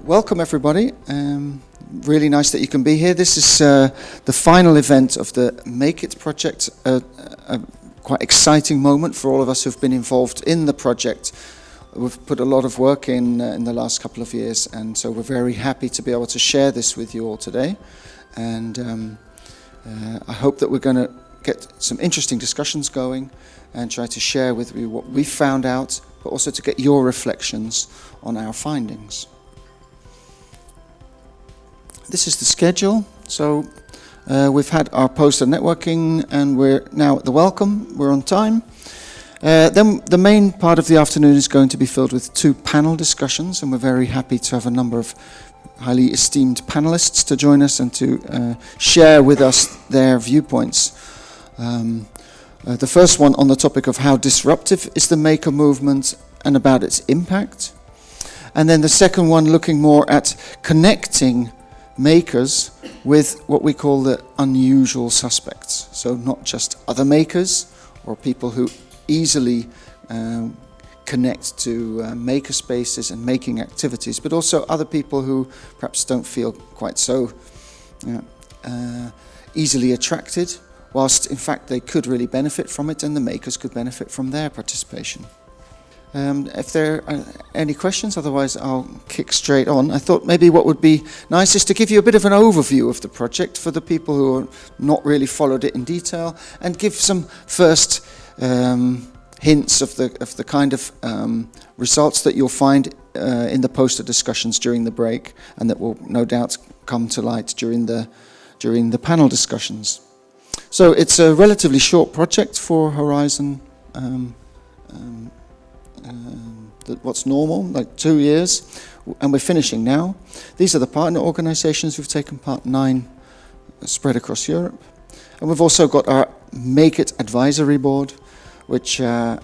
Welcome everybody. Really nice that you can be here. This is the final event of the Make It project, a quite exciting moment for all of us who've been involved in the project. We've put a lot of work in the last couple of years, and so we're very happy to be able to share this with you all today. And I hope that we're going to get some interesting discussions going and try to share with you what we found out, but also to get your reflections on our findings. This is the schedule. So we've had our poster networking and we're now at the welcome. We're on time. Then the main part of the afternoon is going to be filled with 2 panel discussions, and we're very happy to have a number of highly esteemed panelists to join us and to share with us their viewpoints. The first one on the topic of how disruptive is the maker movement and about its impact. And then the second one looking more at connecting makers with what we call the unusual suspects. So not just other makers or people who easily connect to maker spaces and making activities, but also other people who perhaps don't feel quite so easily attracted, whilst in fact they could really benefit from it and the makers could benefit from their participation. If there are any questions, otherwise I'll kick straight on. I thought maybe what would be nice is to give you a bit of an overview of the project for the people who are not really followed it in detail, and give some first hints of the kind of results that you'll find in the poster discussions during the break, and that will no doubt come to light during the panel discussions. So it's a relatively short project for Horizon. What's normal, like 2 years, and we're finishing now. These are the partner organizations who've taken part, 9 spread across Europe. And we've also got our Make It Advisory Board, which we're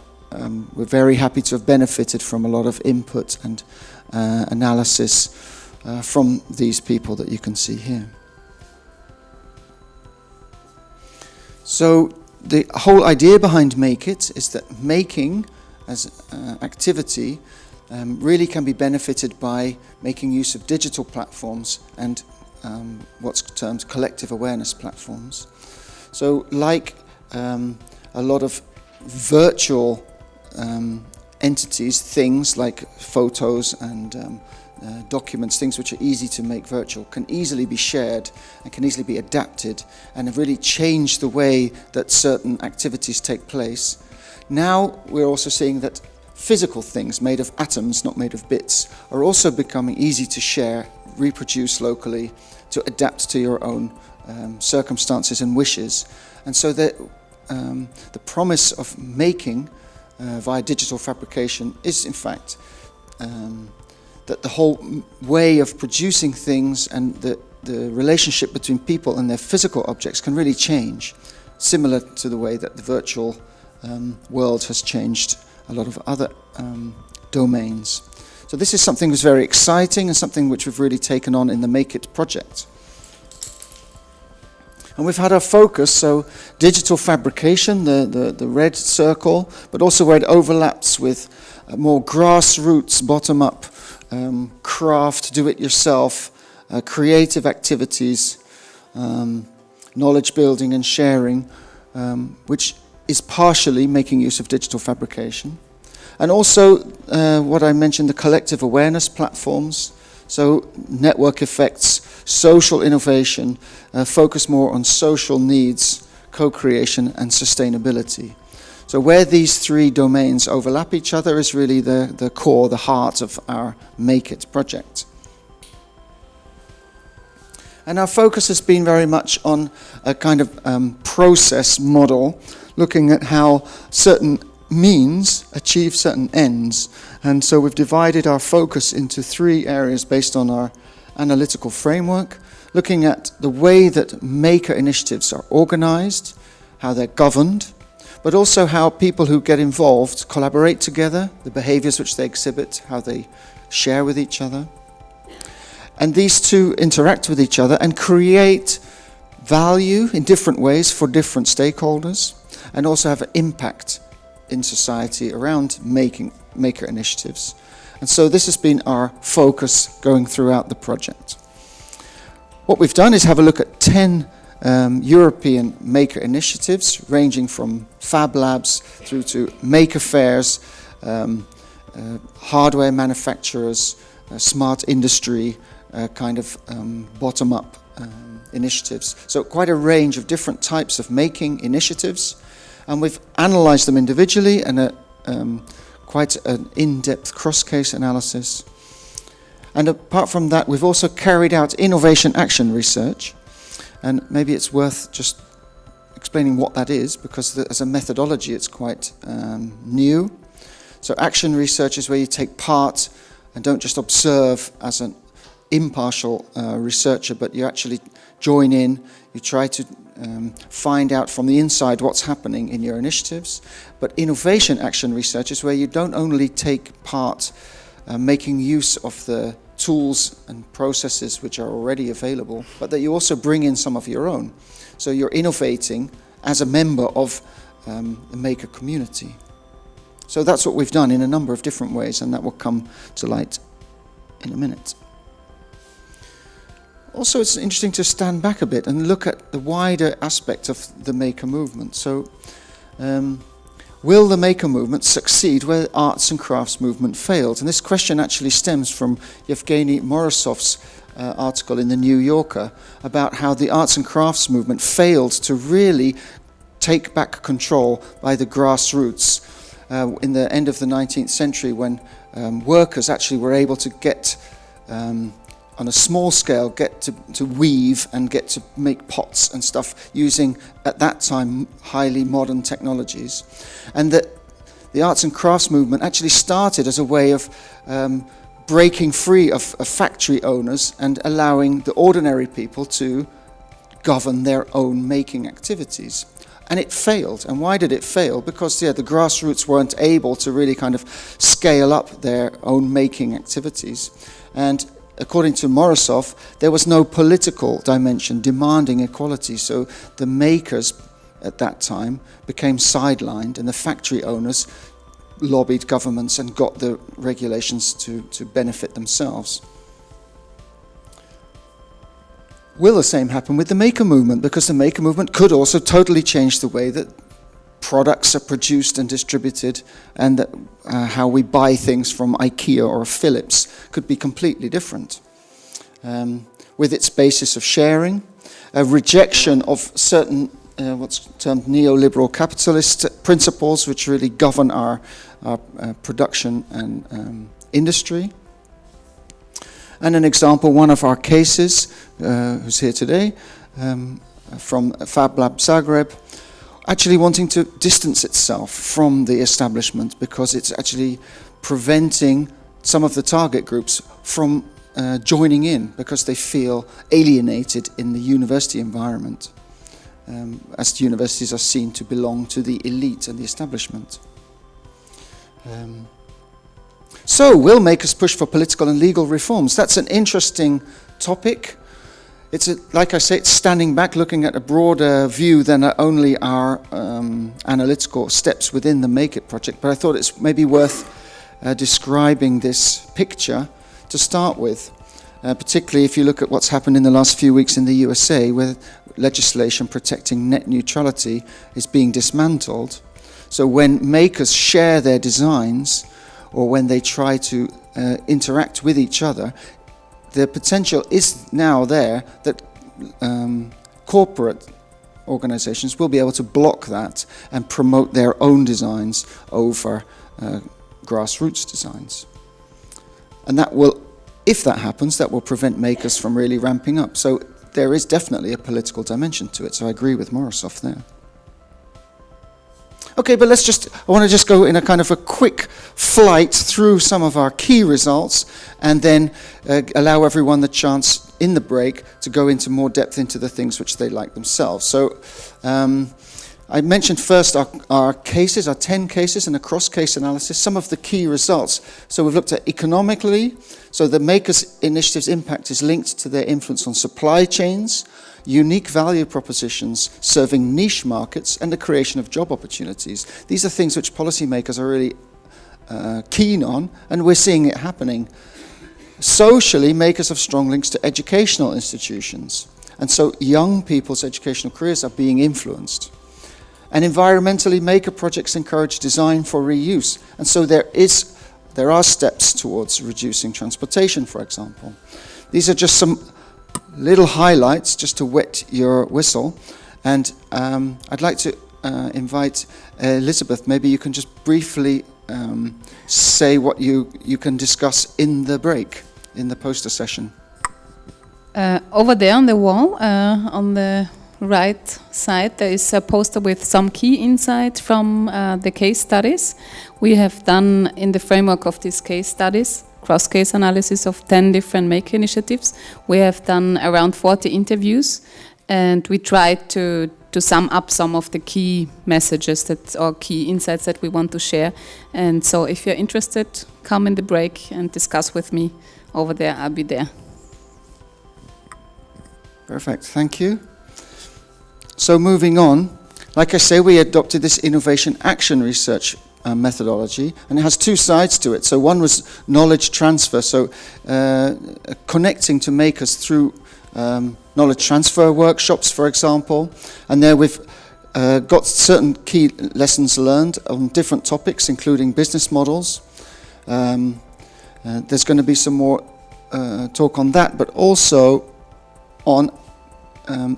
very happy to have benefited from a lot of input and analysis from these people that you can see here. So the whole idea behind Make It is that making as activity really can be benefited by making use of digital platforms and what's termed collective awareness platforms. So like a lot of virtual entities, things like photos and documents, things which are easy to make virtual, can easily be shared and can easily be adapted and really change the way that certain activities take place. Now we're also seeing that physical things made of atoms, not made of bits, are also becoming easy to share, reproduce locally, to adapt to your own circumstances and wishes. And so the promise of making via digital fabrication is in fact that the whole way of producing things and the relationship between people and their physical objects can really change, similar to the way that the virtual world has changed a lot of other domains. So this is something that's very exciting and something which we've really taken on in the Make It project. And we've had our focus, so digital fabrication, the red circle, but also where it overlaps with more grassroots, bottom-up craft, do-it-yourself, creative activities, knowledge building and sharing, which is partially making use of digital fabrication. And also what I mentioned, the collective awareness platforms, so network effects, social innovation, focus more on social needs, co-creation and sustainability. So where these 3 domains overlap each other is really the core, the heart of our Make It project. And our focus has been very much on a kind of process model, looking at how certain means achieve certain ends. And so we've divided our focus into 3 areas based on our analytical framework, looking at the way that maker initiatives are organized, how they're governed, but also how people who get involved collaborate together, the behaviors which they exhibit, how they share with each other. And these 2 interact with each other and create value in different ways for different stakeholders, and also have an impact in society around maker initiatives. And so this has been our focus going throughout the project. What we've done is have a look at 10 European maker initiatives, ranging from Fab Labs through to maker fairs, hardware manufacturers, smart industry, bottom-up initiatives. So quite a range of different types of making initiatives, and we've analysed them individually and quite an in-depth cross-case analysis. And apart from that, we've also carried out innovation action research, and maybe it's worth just explaining what that is, because as a methodology it's quite new. So action research is where you take part and don't just observe as an impartial researcher, but you actually join in, you try to find out from the inside what's happening in your initiatives. But innovation action research is where you don't only take part making use of the tools and processes which are already available, but that you also bring in some of your own. So you're innovating as a member of the maker community. So that's what we've done in a number of different ways, and that will come to light in a minute. Also, it's interesting to stand back a bit and look at the wider aspect of the maker movement. So, will the maker movement succeed where the arts and crafts movement failed? And this question actually stems from Yevgeny Morozov's article in the New Yorker about how the arts and crafts movement failed to really take back control by the grassroots in the end of the 19th century, when workers actually were able to get on a small scale, get to weave and get to make pots and stuff using, at that time, highly modern technologies. And that the arts and crafts movement actually started as a way of breaking free of factory owners and allowing the ordinary people to govern their own making activities. And it failed. And why did it fail? Because the grassroots weren't able to really kind of scale up their own making activities. And according to Morozov, there was no political dimension demanding equality, so the makers at that time became sidelined, and the factory owners lobbied governments and got the regulations to benefit themselves. Will the same happen with the maker movement? Because the maker movement could also totally change the way that products are produced and distributed, and that how we buy things from IKEA or Philips could be completely different. With its basis of sharing, a rejection of certain what's termed neoliberal capitalist principles which really govern our production and industry. And an example, one of our cases, who's here today, from Fablab Zagreb, actually wanting to distance itself from the establishment because it's actually preventing some of the target groups from joining in because they feel alienated in the university environment, as the universities are seen to belong to the elite and the establishment. So, will makers push for political and legal reforms? That's an interesting topic. It's, like I say, it's standing back, looking at a broader view than only our analytical steps within the Make It project. But I thought it's maybe worth describing this picture to start with, particularly if you look at what's happened in the last few weeks in the USA, where legislation protecting net neutrality is being dismantled. So when makers share their designs, or when they try to interact with each other, the potential is now there that corporate organizations will be able to block that and promote their own designs over grassroots designs. And that will, if that happens, that will prevent makers from really ramping up. So there is definitely a political dimension to it, so I agree with Morozov there. Okay, but I want to just go in a kind of a quick flight through some of our key results, and then allow everyone the chance in the break to go into more depth into the things which they like themselves. So I mentioned first our cases, our 10 cases, and a cross-case analysis, some of the key results. So we've looked at economically, so the makers' initiative's impact is linked to their influence on supply chains, unique value propositions serving niche markets, and the creation of job opportunities. These are things which policymakers are really keen on, and we're seeing it happening. Socially, makers have strong links to educational institutions, and so young people's educational careers are being influenced. And environmentally, maker projects encourage design for reuse, and so there are steps towards reducing transportation, for example. These are just some little highlights just to wet your whistle, and I'd like to invite Elizabeth. Maybe you can just briefly say what you can discuss in the break, in the poster session. Over there on the wall, on the right side, there is a poster with some key insights from the case studies we have done in the framework of these case studies, cross-case analysis of 10 different maker initiatives. We have done around 40 interviews, and we tried to sum up some of the key messages or key insights that we want to share. And so if you're interested, come in the break and discuss with me over there. I'll be there. Perfect, thank you. So moving on, like I say, we adopted this innovation action research methodology, and it has two sides to it. So one was knowledge transfer, so connecting to makers through knowledge transfer workshops, for example, and there we've got certain key lessons learned on different topics, including business models. There's going to be some more talk on that, but also on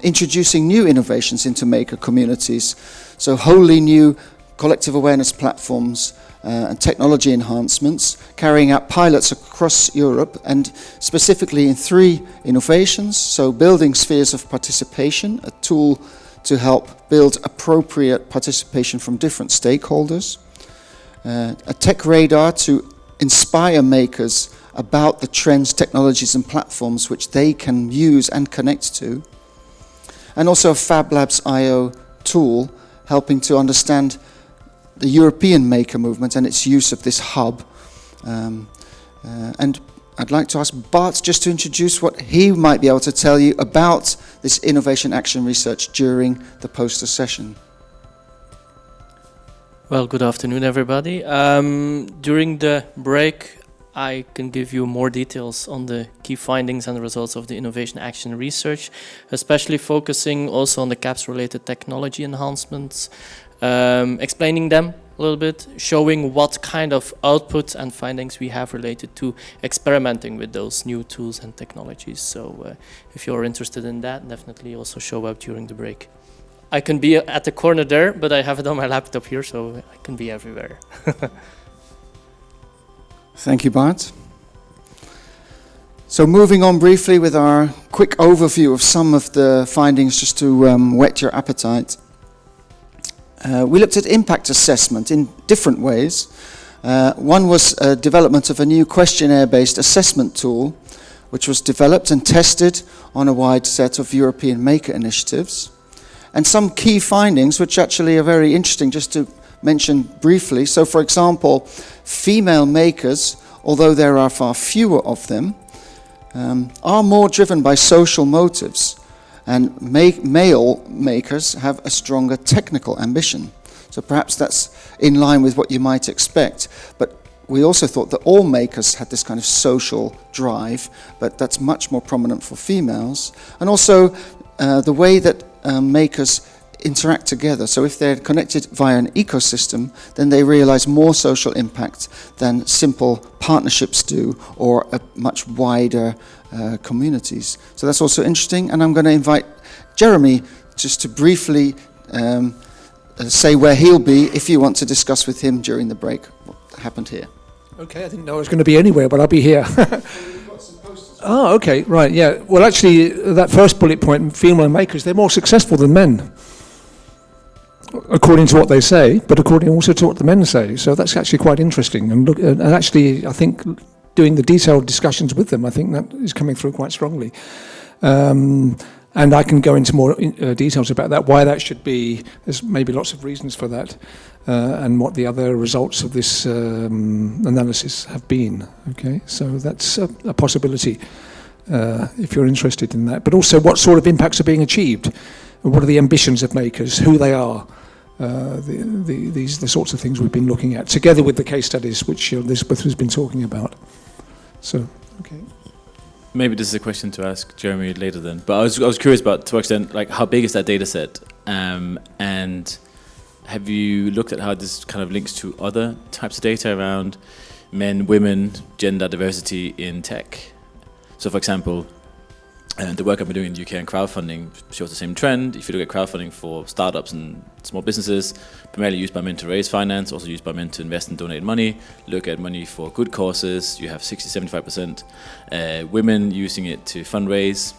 introducing new innovations into maker communities, so wholly new collective awareness platforms and technology enhancements, carrying out pilots across Europe, and specifically in 3 innovations, so building spheres of participation, a tool to help build appropriate participation from different stakeholders, a tech radar to inspire makers about the trends, technologies and platforms which they can use and connect to, and also a Fablabs IO tool helping to understand the European maker movement and its use of this hub. And I'd like to ask Bart just to introduce what he might be able to tell you about this innovation action research during the poster session. Well, good afternoon, everybody. During the break, I can give you more details on the key findings and the results of the innovation action research, especially focusing also on the CAPS-related technology enhancements, explaining them a little bit, showing what kind of output and findings we have related to experimenting with those new tools and technologies. So if you're interested in that, definitely also show up during the break. I can be at the corner there, but I have it on my laptop here, so I can be everywhere. Thank you, Bart. So moving on briefly with our quick overview of some of the findings, just to whet your appetite. We looked at impact assessment in different ways. One was development of a new questionnaire-based assessment tool, which was developed and tested on a wide set of European maker initiatives. And some key findings, which actually are very interesting, just to mention briefly. So, for example, female makers, although there are far fewer of them, are more driven by social motives. And male makers have a stronger technical ambition. So perhaps that's in line with what you might expect. But we also thought that all makers had this kind of social drive, but that's much more prominent for females. And also the way that makers interact together. So if they're connected via an ecosystem, then they realize more social impact than simple partnerships do, or a much wider communities. So that's also interesting, and I'm going to invite Jeremy just to briefly say where he'll be if you want to discuss with him during the break what happened here. Okay, I didn't know I was going to be anywhere, but I'll be here. Oh, okay, right, yeah. Well, actually, that first bullet point, female makers, they're more successful than men, according to what they say, but according also to what the men say. So that's actually quite interesting. And actually, I think doing the detailed discussions with them, I think that is coming through quite strongly. And I can go into more details about that, why that should be. There's maybe lots of reasons for that, and what the other results of this analysis have been. Okay, so that's a possibility if you're interested in that. But also what sort of impacts are being achieved, and what are the ambitions of makers, who they are, These are the sorts of things we've been looking at, together with the case studies which Elizabeth has been talking about. So, okay. Maybe this is a question to ask Jeremy later then. But I was curious about, to what extent, like, how big is that data set? And have you looked at how this kind of links to other types of data around men, women, gender diversity in tech? So, for example, the work I've been doing in the UK on crowdfunding shows the same trend. If you look at crowdfunding for startups and small businesses, primarily used by men to raise finance, also used by men to invest and donate money. Look at money for good causes, you have 60-75% women using it to fundraise.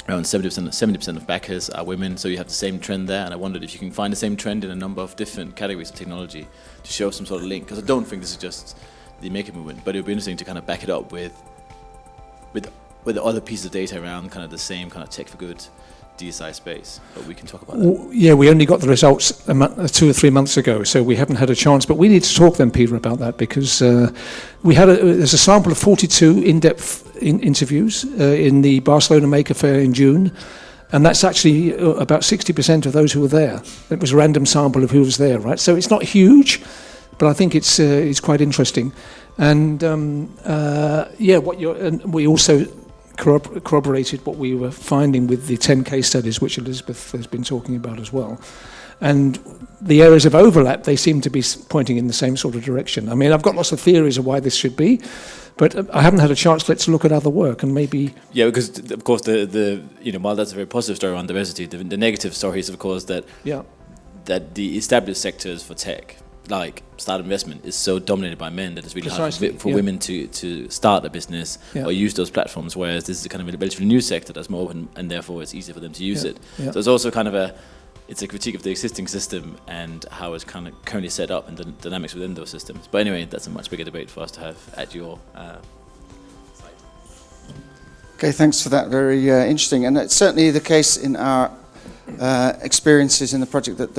Around 70% of backers are women, so you have the same trend there. And I wondered if you can find the same trend in a number of different categories of technology to show some sort of link. Because I don't think this is just the maker movement, but it would be interesting to kind of back it up with other pieces of data around kind of the same kind of tech for good DSI space. But we can talk about that. Yeah, we only got the results 2 or 3 months ago, so we haven't had a chance. But we need to talk then, Peter, about that, because there's a sample of 42 in-depth interviews in the Barcelona Maker Fair in June, and that's actually about 60% of those who were there. It was a random sample of who was there, right? So it's not huge, but I think it's quite interesting. And we also corroborated what we were finding with the 10 case studies, which Elizabeth has been talking about as well. And the areas of overlap, they seem to be pointing in the same sort of direction. I mean, I've got lots of theories of why this should be, but I haven't had a chance. Let's look at other work and maybe... Yeah, because of course while that's a very positive story around diversity, the negative story is of course that the established sectors for tech, like startup investment, is so dominated by men that it's really hard for women to start a business or use those platforms, whereas this is a kind of a relatively new sector that's more open, and therefore it's easier for them to use it. Yeah. So it's also kind of it's a critique of the existing system and how it's kind of currently set up and the dynamics within those systems. But anyway, that's a much bigger debate for us to have at your site. Okay, thanks for that. Very interesting. And it's certainly the case in our experiences in the project that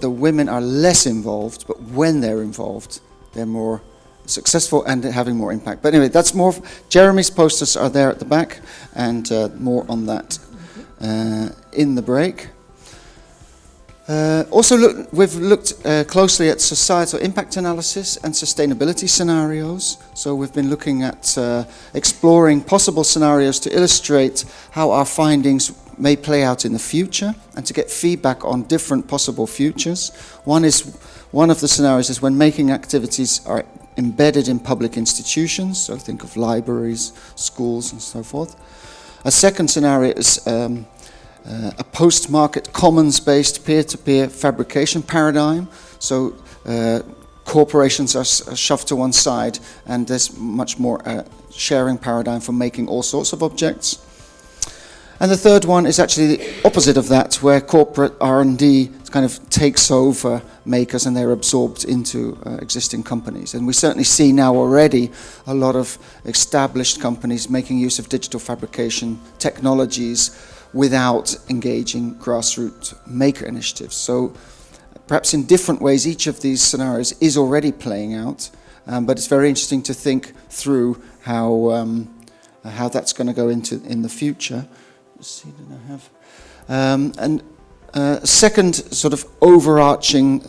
the women are less involved, but when they're involved, they're more successful and having more impact. But anyway, that's more. Jeremy's posters are there at the back, and more on that in the break. We've looked closely at societal impact analysis and sustainability scenarios. So we've been looking at exploring possible scenarios to illustrate how our findings may play out in the future and to get feedback on different possible futures. One of the scenarios is when making activities are embedded in public institutions, so think of libraries, schools and so forth. A second scenario is a post-market commons-based peer-to-peer fabrication paradigm. So corporations are shoved to one side and there's much more sharing paradigm for making all sorts of objects. And the third one is actually the opposite of that, where corporate R&D kind of takes over makers and they're absorbed into existing companies. And we certainly see now already a lot of established companies making use of digital fabrication technologies without engaging grassroots maker initiatives. So perhaps in different ways, each of these scenarios is already playing out, but it's very interesting to think through how that's going to go in the future. Let's see, did I have? Second sort of overarching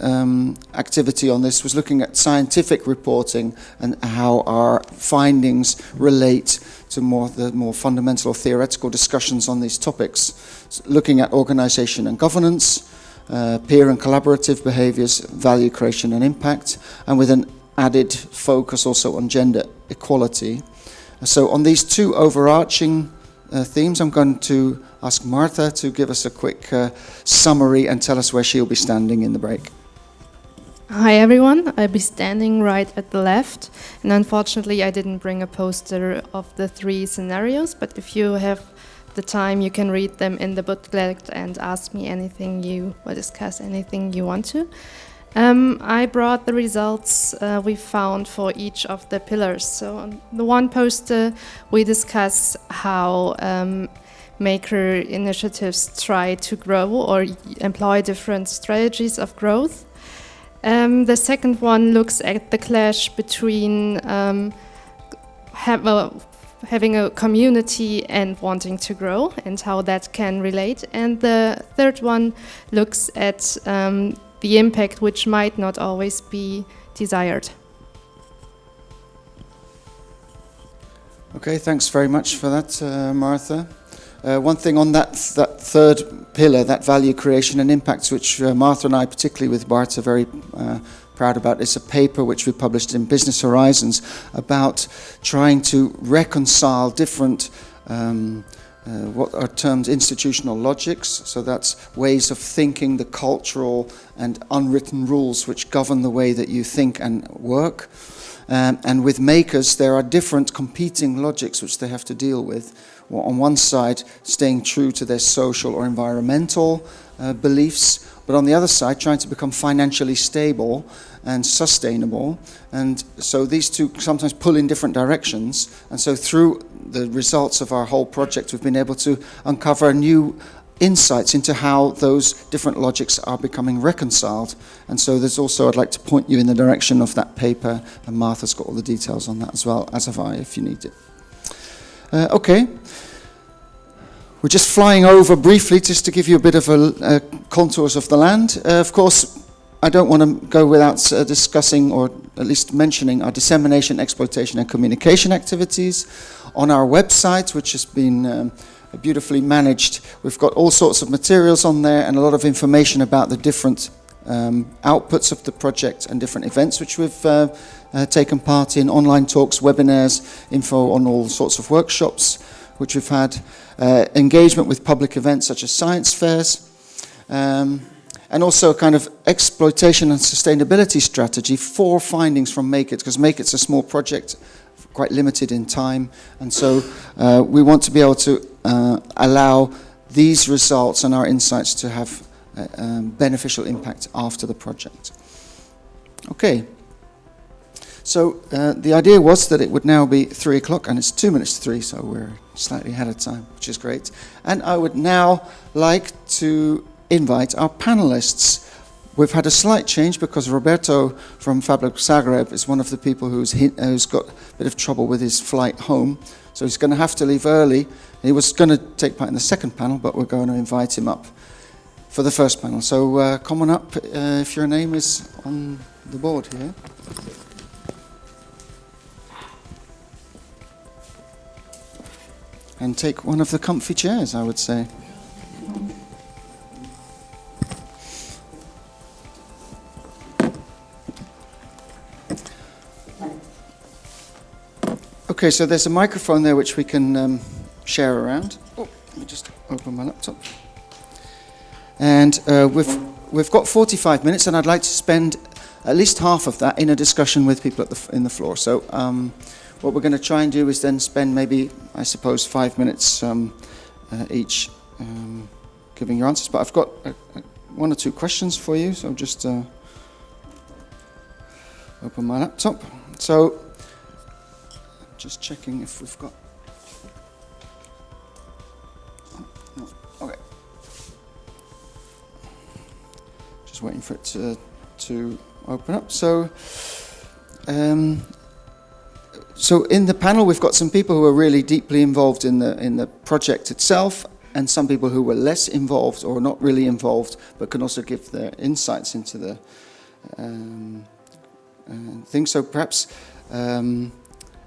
activity on this was looking at scientific reporting and how our findings relate to the more fundamental theoretical discussions on these topics. So looking at organization and governance, peer and collaborative behaviors, value creation and impact, and with an added focus also on gender equality. So on these two overarching themes, I'm going to ask Martha to give us a quick summary and tell us where she'll be standing in the break. Hi everyone, I'll be standing right at the left, and unfortunately I didn't bring a poster of the 3 scenarios, but if you have the time you can read them in the booklet and ask me anything or discuss anything you want to. I brought the results we found for each of the pillars. So on the one poster we discuss how maker initiatives try to grow or employ different strategies of growth. The second one looks at the clash between having a community and wanting to grow and how that can relate. And the third one looks at the impact which might not always be desired. Okay, thanks very much for that, Martha. One thing on that third pillar, that value creation and impacts, which Martha and I, particularly with Bart, are very proud about, is a paper which we published in Business Horizons about trying to reconcile different what are termed institutional logics. So that's ways of thinking, the cultural and unwritten rules which govern the way that you think and work. And with makers, there are different competing logics which they have to deal with. Well, on one side, staying true to their social or environmental beliefs, but on the other side, trying to become financially stable and sustainable. And so these two sometimes pull in different directions. And so through the results of our whole project, we've been able to uncover new insights into how those different logics are becoming reconciled. And so there's also, I'd like to point you in the direction of that paper, and Martha's got all the details on that as well, as have I, if you need it. Okay. We're just flying over briefly, just to give you a bit of a contours of the land. Of course, I don't want to go without discussing, or at least mentioning, our dissemination, exploitation and communication activities. On our website, which has been beautifully managed, we've got all sorts of materials on there and a lot of information about the different outputs of the project and different events which we've taken part in, online talks, webinars, info on all sorts of workshops which we've had, engagement with public events such as science fairs, and also a kind of exploitation and sustainability strategy for findings from Make It, because Make It's a small project, quite limited in time, and so we want to be able to allow these results and our insights to have beneficial impact after the project. Okay. So the idea was that it would now be 3 o'clock, and it's 2 minutes to 3, so we're slightly ahead of time, which is great. And I would now like to invite our panelists. We've had a slight change because Roberto from Fablab Zagreb is one of the people who's got a bit of trouble with his flight home, so he's going to have to leave early. He was going to take part in the second panel, but we're going to invite him up for the first panel. So come on up if your name is on the board here. And take one of the comfy chairs, I would say. Okay, so there's a microphone there which we can share around. Oh, let me just open my laptop. And we've got 45 minutes, and I'd like to spend at least half of that in a discussion with people in the floor. So what we're going to try and do is then spend maybe, I suppose, 5 minutes each giving your answers. But I've got one or two questions for you, so just open my laptop. So just checking if we've got... No. Okay. Just waiting for it to open up. So in the panel, we've got some people who are really deeply involved in the project itself, and some people who were less involved or not really involved, but can also give their insights into the thing. So perhaps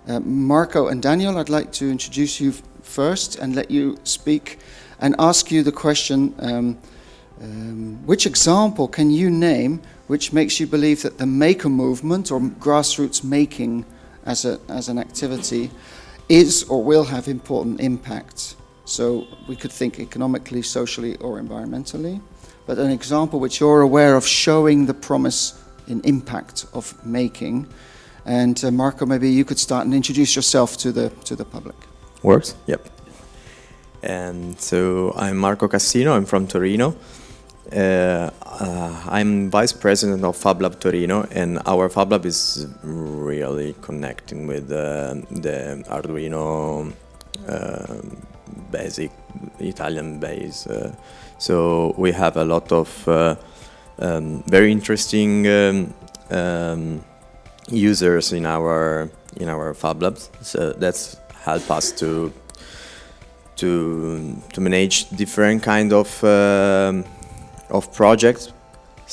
Marco and Daniel, I'd like to introduce you first and let you speak and ask you the question, which example can you name which makes you believe that the maker movement or grassroots making as an activity is or will have important impact? So we could think economically, socially, or environmentally, but an example which you're aware of showing the promise in impact of making. And Marco, maybe you could start and introduce yourself to the public. Works? Yep. And so I'm Marco Cassino, I'm from Torino. I'm vice president of Fablab Torino, and our Fablab is really connecting with the Arduino basic Italian base. So we have a lot of very interesting users in our Fablabs. So that's help us to manage different kind of projects.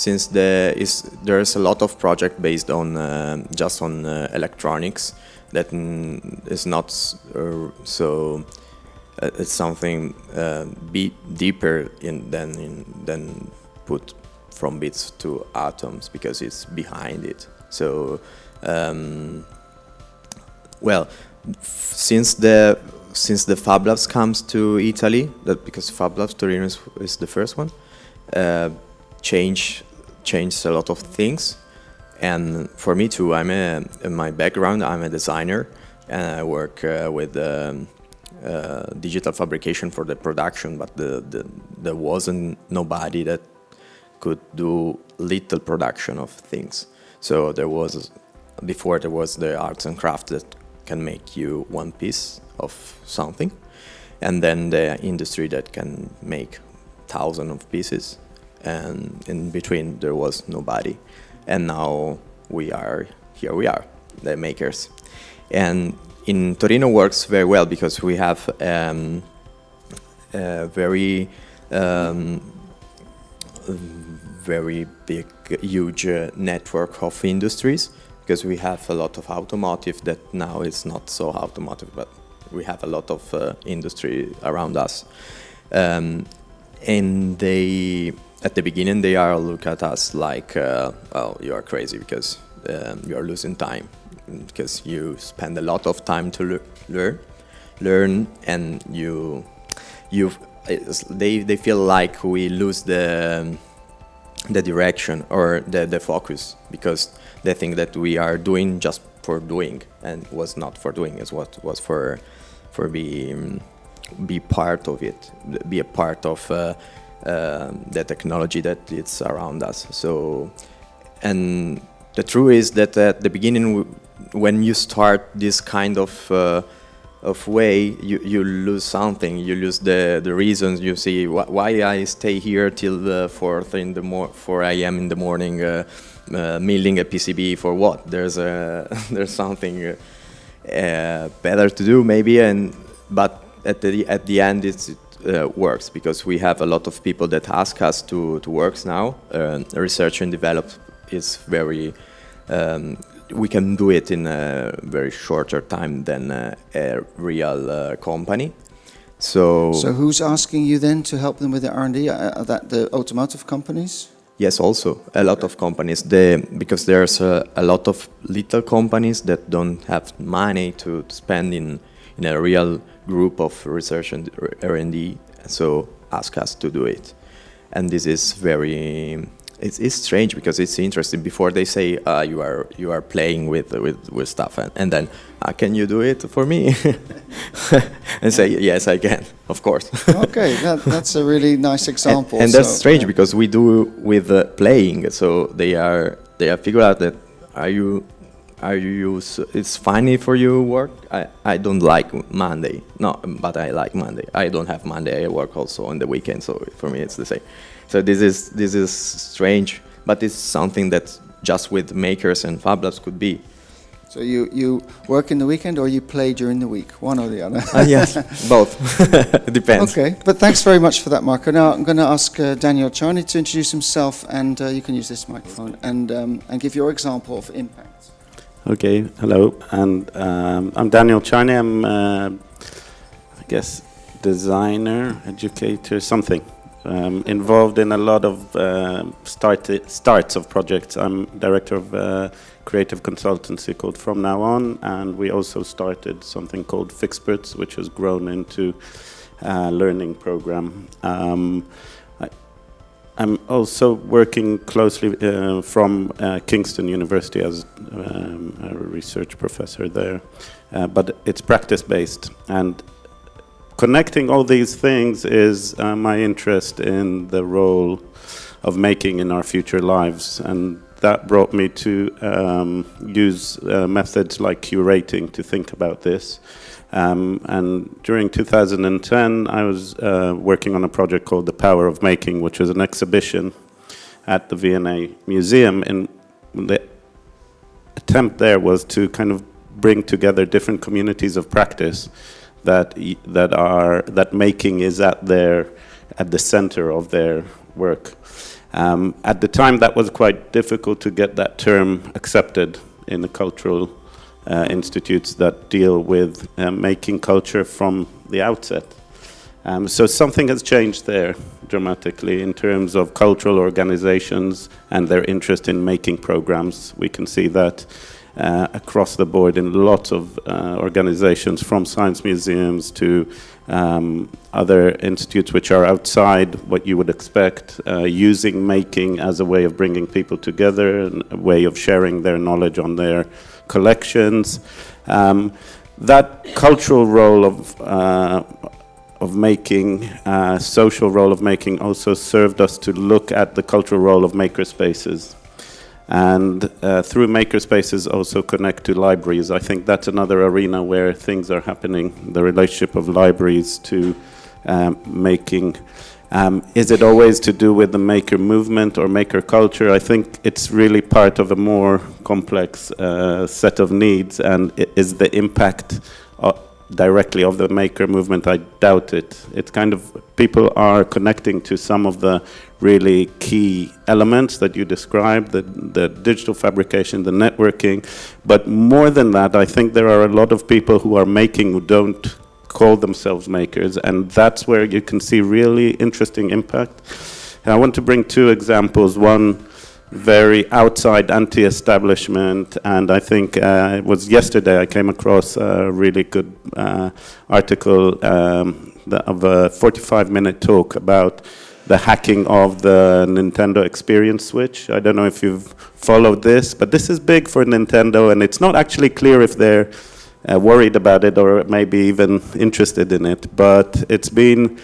since there's a lot of project based on just on electronics that is not so it's something deeper than put from bits to atoms, because it's behind it. So well, since the Fablabs comes to Italy, because Fablabs Torino is the first one, changed a lot of things. And for me too, in my background, I'm a designer, and I work with digital fabrication for the production, but there wasn't nobody that could do little production of things. So before there was the arts and crafts that can make you one piece of something, and then the industry that can make thousands of pieces, and in between there was nobody. And now we are, the makers. And in Torino works very well because we have a very big, huge network of industries, because we have a lot of automotive that now is not so automotive, but we have a lot of industry around us. And they, at the beginning, they are look at us like, well, you are crazy because you are losing time, because you spend a lot of time to learn, and they feel like we lose the direction or the focus, because they think that we are doing just for doing, and was not for doing, it was for be part of it, be a part of the technology that it's around us. So, and the truth is that at the beginning, when you start this kind of way, you lose something. You lose the reasons. You see why I stay here till 4 a.m. in the morning, milling a PCB for what? There's something better to do maybe, but at the end it works, because we have a lot of people that ask us to work now. Research and develop is very. We can do it in a very shorter time than a real company. So who's asking you then to help them with the R&D? Are that the automotive companies? Yes, also a lot of companies. Because there's a lot of little companies that don't have money to spend in a real group of research and R&D, so ask us to do it. And this is very. It's strange, because it's interesting. Before they say you are playing with stuff, and then can you do it for me? And say yes, I can, of course. Okay, that's a really nice example. And that's strange, because we do with playing. So they figure out that it's funny for you work. I don't like Monday. No, but I like Monday. I don't have Monday. I work also on the weekend. So for me, it's the same. So this is strange, but it's something that just with makers and Fab Labs could be. So you work in the weekend or you play during the week, one or the other? Yes, both. It depends. Okay, but thanks very much for that, Marco. Now I'm going to ask Daniel Charney to introduce himself, and you can use this microphone and give your example of impact. Okay, hello, and I'm Daniel Charney. I'm, I guess, designer, educator, something. Involved in a lot of starts of projects. I'm director of a creative consultancy called From Now On, and we also started something called Fixperts, which has grown into a learning program. I'm also working closely from Kingston University as a research professor there, but it's practice-based. And connecting all these things is my interest in the role of making in our future lives, and that brought me to use methods like curating to think about this. And during 2010, I was working on a project called The Power of Making, which was an exhibition at the V&A Museum. And the attempt there was to kind of bring together different communities of practice that making is at the center of their work. At the time, that was quite difficult to get that term accepted in the cultural institutes that deal with making culture from the outset. So something has changed there dramatically in terms of cultural organizations and their interest in making programs. We can see that across the board in lots of organizations, from science museums to other institutes which are outside what you would expect, using making as a way of bringing people together, a way of sharing their knowledge on their collections. That cultural role of making, social role of making, also served us to look at the cultural role of makerspaces. And through makerspaces also connect to libraries. I think that's another arena where things are happening, the relationship of libraries to making. Is it always to do with the maker movement or maker culture? I think it's really part of a more complex set of needs, and is the impact directly of the maker movement? I doubt it. It's kind of, people are connecting to some of the really key elements that you described, the digital fabrication, the networking, but more than that, I think there are a lot of people who are making who don't call themselves makers, and that's where you can see really interesting impact. And I want to bring two examples, one very outside anti-establishment, and I think it was yesterday I came across a really good article of a 45-minute talk about the hacking of the Nintendo Experience Switch. I don't know if you've followed this, but this is big for Nintendo, and it's not actually clear if they're worried about it or maybe even interested in it, but it's been,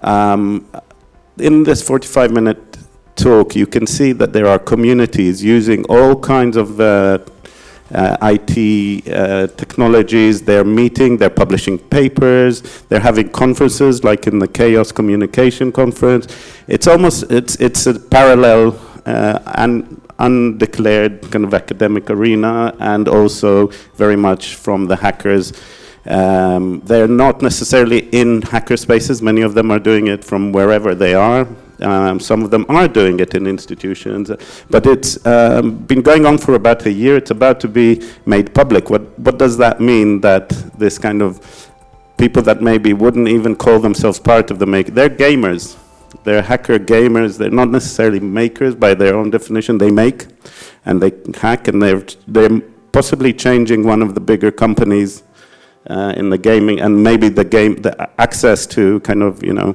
in this 45-minute talk, you can see that there are communities using all kinds of IT technologies. They're meeting, they're publishing papers, they're having conferences like in the Chaos Communication Conference. It's almost, it's a parallel and undeclared kind of academic arena, and also very much from the hackers. They're not necessarily in hacker spaces. Many of them are doing it from wherever they are. Some of them are doing it in institutions, but it's been going on for about a year. It's about to be made public. What does that mean, that this kind of people that maybe wouldn't even call themselves part of the maker, they're gamers. They're hacker gamers. They're not necessarily makers by their own definition. They make and they hack, and they're possibly changing one of the bigger companies in the gaming, and maybe the access to kind of, you know,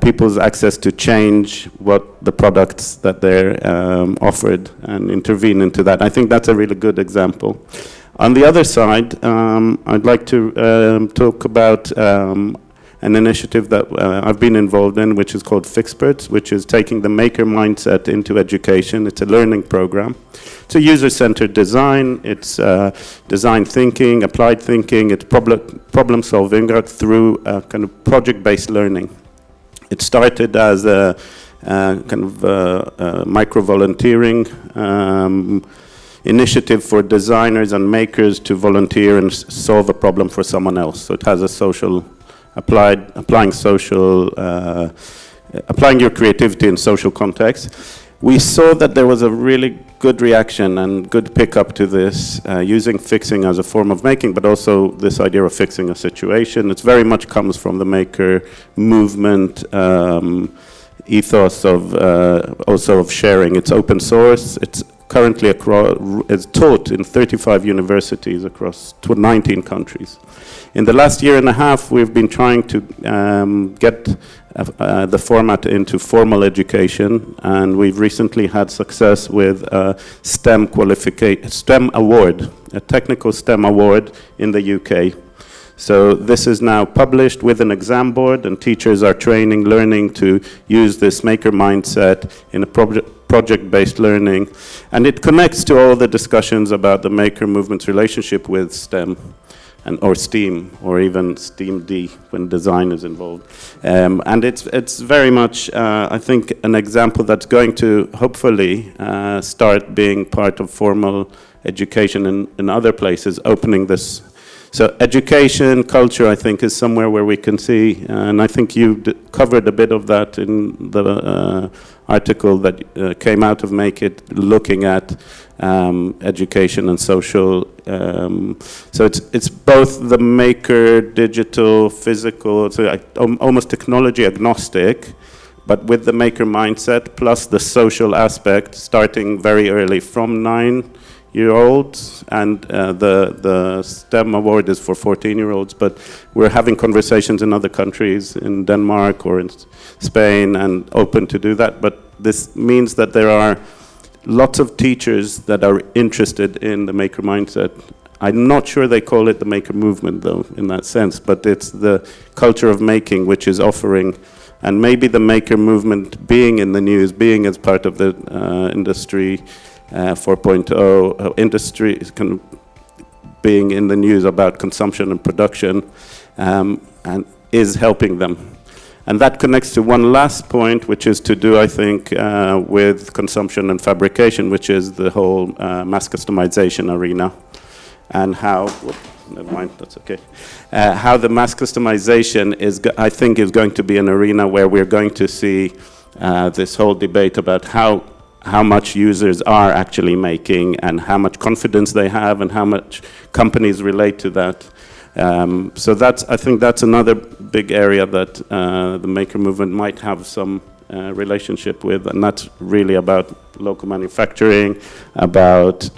people's access to change what the products that they're offered and intervene into that. I think that's a really good example. On the other side, I'd like to talk about an initiative that I've been involved in, which is called Fixperts, which is taking the maker mindset into education. It's a learning program. It's a user-centered design. It's design thinking, applied thinking. It's problem solving through kind of project-based learning. It started as a kind of micro-volunteering initiative for designers and makers to volunteer and solve a problem for someone else. So it has a social, applying your creativity in social context. We saw that there was a really good reaction and good pickup to this, using fixing as a form of making, but also this idea of fixing a situation. It very much comes from the maker movement ethos of also of sharing. It's open source. It's currently is taught in 35 universities across 19 countries. In the last year and a half, we've been trying to get the format into formal education, and we've recently had success with a STEM award, a technical STEM award in the UK. So this is now published with an exam board, and teachers are learning to use this maker mindset in a project-based learning. And it connects to all the discussions about the maker movement's relationship with STEM, or STEAM, or even STEAM-D when design is involved. And it's very much, I think, an example that's going to hopefully start being part of formal education in other places, opening this So education, culture, I think, is somewhere where we can see, and I think you covered a bit of that in the article that came out of Make It, looking at education and social. So it's both the maker, digital, physical, so almost technology agnostic, but with the maker mindset plus the social aspect, starting very early from 9-year-olds, and the STEM award is for 14-year-olds, but we're having conversations in other countries, in Denmark or in Spain, and open to do that. But this means that there are lots of teachers that are interested in the maker mindset. I'm not sure they call it the maker movement, though, in that sense, but it's the culture of making which is offering. And maybe the maker movement being in the news, being as part of the industry 4.0, industry kind of being in the news about consumption and production, and is helping them. And that connects to one last point, which is to do, I think, with consumption and fabrication, which is the whole mass customization arena, and how. Never mind, that's okay. How the mass customization is, I think, is going to be an arena where we're going to see this whole debate about how much users are actually making, and how much confidence they have, and how much companies relate to that. So I think that's another big area that the maker movement might have some relationship with, and that's really about local manufacturing, about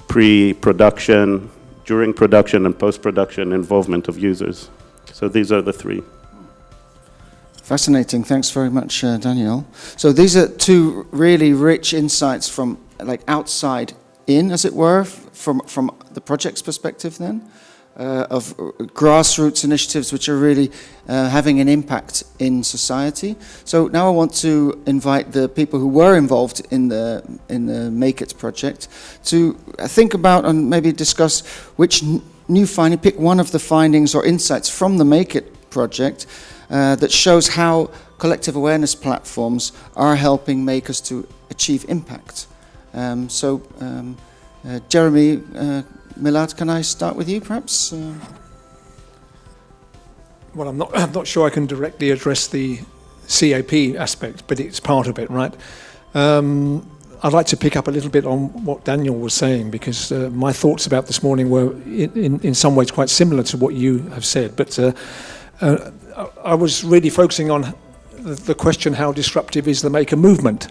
pre-production, during production and post-production involvement of users. So these are the three. Fascinating. Thanks very much, Daniel. So these are two really rich insights from outside in, as it were, from the project's perspective then, of grassroots initiatives which are really having an impact in society. So now I want to invite the people who were involved in the Make It project to think about and maybe discuss which new finding, pick one of the findings or insights from the Make It project that shows how collective awareness platforms are helping makers to achieve impact. Jeremy Millard, can I start with you, perhaps? Well, I'm not sure I can directly address the CAP aspect, but it's part of it, right? I'd like to pick up a little bit on what Daniel was saying, because my thoughts about this morning were in some ways quite similar to what you have said. But I was really focusing on the question, how disruptive is the maker movement?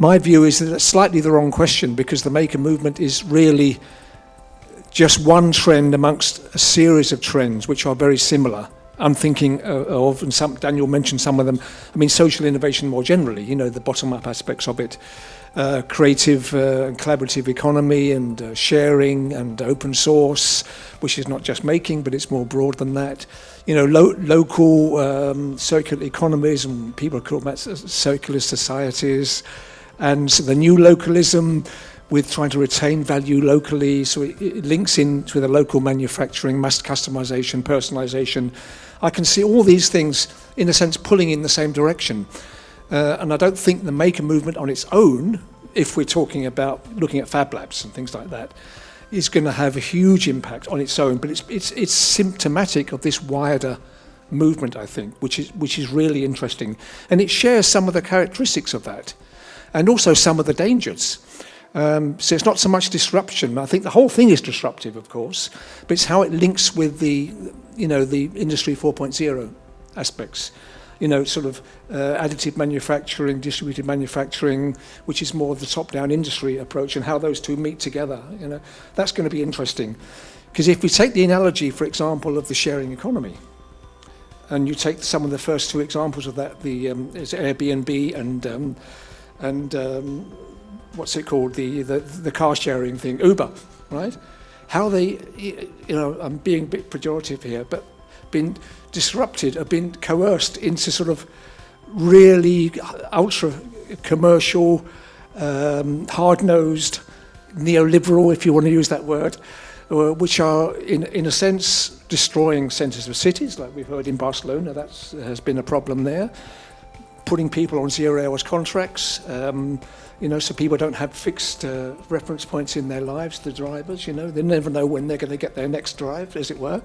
My view is that it's slightly the wrong question, because the maker movement is really just one trend amongst a series of trends which are very similar. I'm thinking of, and Daniel mentioned some of them, I mean, social innovation more generally, the bottom-up aspects of it, creative and collaborative economy, and sharing, and open source, which is not just making, but it's more broad than that. Local circular economies, and people call that circular societies, and so the new localism with trying to retain value locally, so it links in to the local manufacturing, mass customization, personalization. I can see all these things, in a sense, pulling in the same direction. And I don't think the maker movement on its own, if we're talking about looking at Fab Labs and things like that, is going to have a huge impact on its own. But it's symptomatic of this wider movement, I think, which is really interesting. And it shares some of the characteristics of that, and also some of the dangers. So it's not so much disruption. I think the whole thing is disruptive, of course, but it's how it links with the Industry 4.0 aspects. Sort of additive manufacturing, distributed manufacturing, which is more of the top-down industry approach, and how those two meet together. That's going to be interesting. Because if we take the analogy, for example, of the sharing economy, and you take some of the first two examples of that, is Airbnb and what's it called, the car sharing thing, Uber, right? How they, I'm being a bit pejorative here, but been disrupted, have been coerced into sort of really ultra commercial, hard-nosed, neoliberal, if you want to use that word, which are in a sense destroying centres of cities, like we've heard in Barcelona. That has been a problem there. putting people on 0 hours contracts, so people don't have fixed reference points in their lives, the drivers, they never know when they're going to get their next drive, as it were.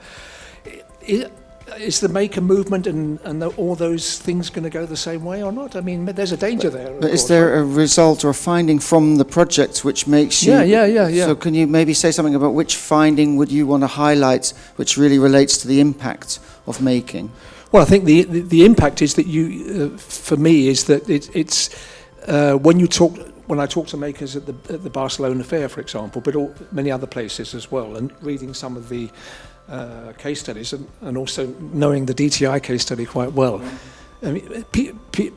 Is the maker movement and all those things going to go the same way or not? I mean, there's a danger there. But is there a result or a finding from the project which makes you... Yeah. So can you maybe say something about which finding would you want to highlight which really relates to the impact of making? Well, I think the impact is that for me, is that it's when I talk to makers at the Barcelona Fair, for example, but many other places as well, and reading some of the case studies and also knowing the DTI case study quite well. I mean,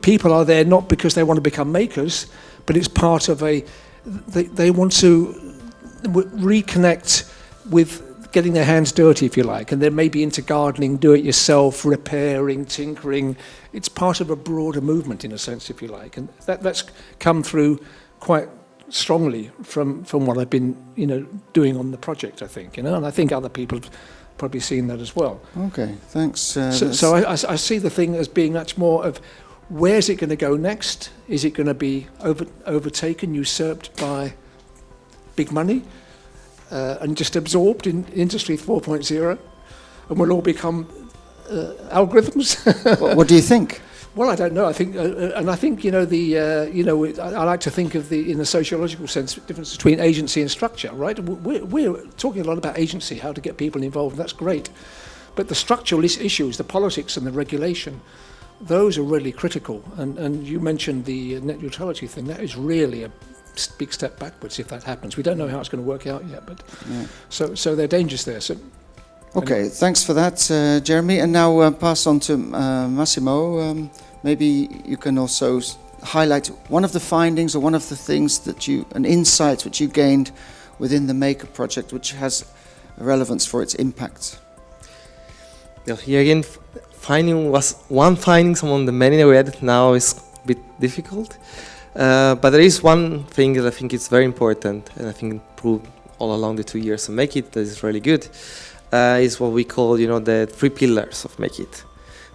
people are there not because they want to become makers, but it's part of they want to reconnect with getting their hands dirty, if you like, and they may be into gardening, do-it-yourself, repairing, tinkering. It's part of a broader movement, in a sense, if you like, and that's come through quite strongly from what I've been, doing on the project, I think, and I think other people have probably seen that as well. Okay, thanks. So I see the thing as being much more of where's it going to go next? Is it going to be overtaken, usurped by big money? And just absorbed in Industry 4.0, and we'll all become algorithms. What do you think? Well, I don't know. I think, and I think I like to think of in a sociological sense, the difference between agency and structure. Right? We're talking a lot about agency, how to get people involved. And that's great, but the structural issues, the politics and the regulation, those are really critical. And you mentioned the net neutrality thing. That is really a big step backwards if that happens. We don't know how it's going to work out yet, but so there are dangers there. So, okay, anyway. Thanks for that, Jeremy. And now pass on to Massimo. Maybe you can also highlight one of the findings or one of the things an insight which you gained within the Maker project, which has relevance for its impact. Well, here again, finding was one finding among the many that we had now is a bit difficult. But there is one thing that I think is very important, and I think proved all along the 2 years of Make It that is really good, is what we call, the 3 pillars of Make It.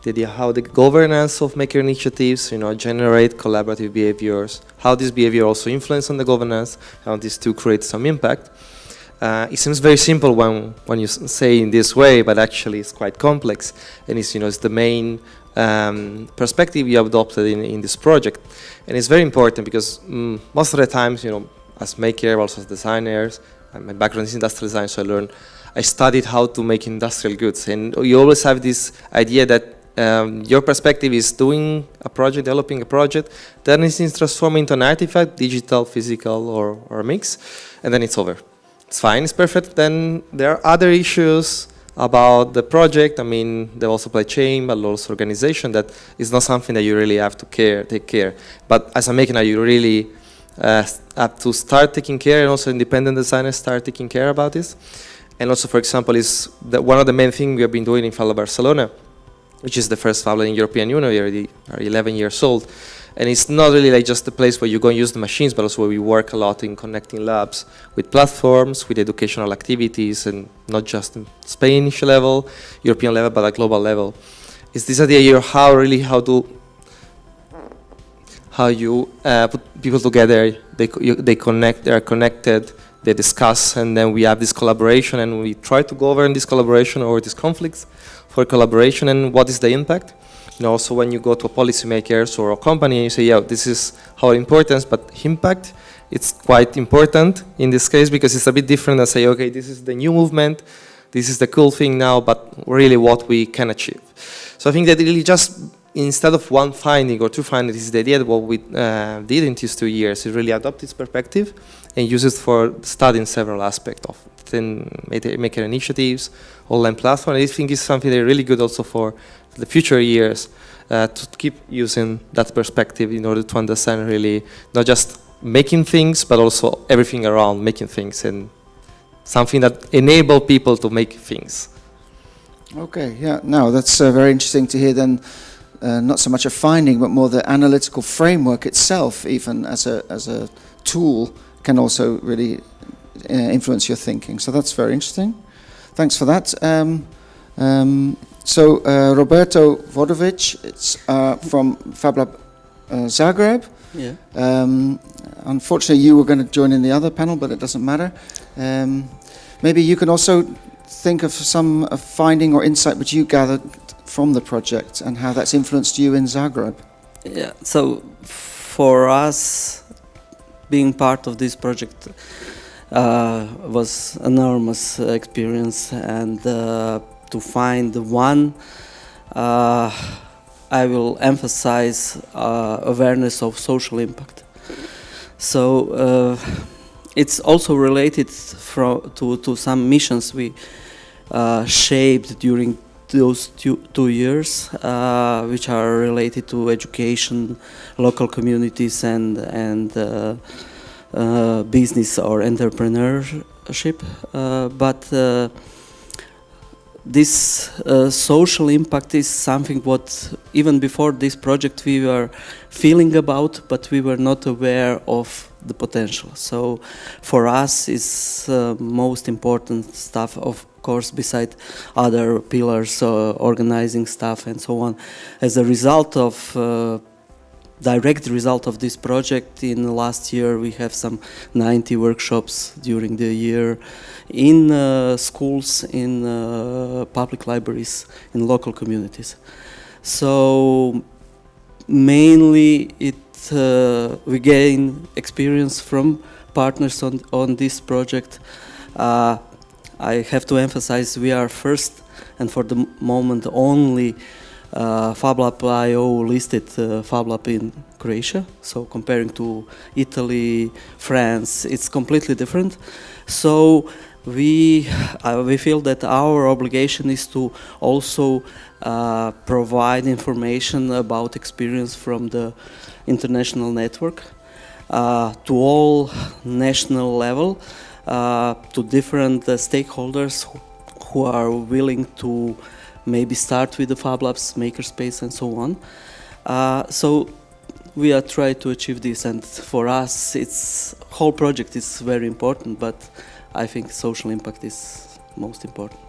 The idea how the governance of maker initiatives, generate collaborative behaviors, how this behavior also influence on the governance, how these two create some impact. It seems very simple when you say in this way, but actually it's quite complex, and it's the main perspective we adopted in this project. And it's very important because most of the times, as maker, also as designers, my background is industrial design, so I studied how to make industrial goods. And you always have this idea that your perspective is doing a project, developing a project, then it's transformed into an artifact, digital, physical, or a mix, and then it's over. It's fine, it's perfect. Then there are other issues about the project, the whole supply chain, but also organization, that is not something that you really have to take care. But as a maker now, you really have to start taking care, and also independent designers start taking care about this. And also, for example, is that one of the main things we have been doing in Fablab Barcelona, which is the first Fablab in European Union. We already are 11 years old. And it's not really like just a place where you go and use the machines, but also where we work a lot in connecting labs with platforms, with educational activities, and not just in Spanish level, European level, but at global level. It's this idea of how you put people together, they connect, they are connected, they discuss, and then we have this collaboration, and we try to govern this collaboration or these conflicts for collaboration, and what is the impact. Also when you go to a policymakers or a company, you say, yeah, this is how important, but impact, it's quite important in this case, because it's a bit different than say, okay, this is the new movement, this is the cool thing now, but really what we can achieve. So I think that really just, instead of one finding or two findings, is the idea that what we did in these 2 years is really adopt this perspective and use it for studying several aspects of maker initiatives, online platform. I think it's something that's really good also for the future years to keep using that perspective in order to understand really not just making things, but also everything around making things, and something that enable people to make things. Okay, yeah, no, that's very interesting to hear then. Not so much a finding, but more the analytical framework itself, even as a tool, can also really influence your thinking. So that's very interesting. Thanks for that. So Roberto Vodovic, it's from Fablab Zagreb. Yeah. Unfortunately, you were going to join in the other panel, but it doesn't matter. Maybe you can also think of some finding or insight which you gathered from the project and how that's influenced you in Zagreb. Yeah. So for us, being part of this project was enormous experience, and to find one, I will emphasize awareness of social impact. So it's also related to some missions we shaped during those 2 years, which are related to education, local communities, and business or entrepreneurship. But this social impact is something what even before this project we were feeling about, but we were not aware of the potential. So for us is most important stuff, of course, beside other pillars, organizing stuff and so on. As a result of direct result of this project, in the last year we have some 90 workshops during the year in schools, in public libraries, in local communities. So mainly we gain experience from partners on this project. I have to emphasize we are first and for the moment only Fablab.io listed Fablab in Croatia. So comparing to Italy, France, it's completely different. So we feel that our obligation is to also provide information about experience from the international network to all national level, to different stakeholders who are willing to maybe start with the Fab Labs, Makerspace, and so on. So we are trying to achieve this, and for us, it's whole project is very important, but I think social impact is most important.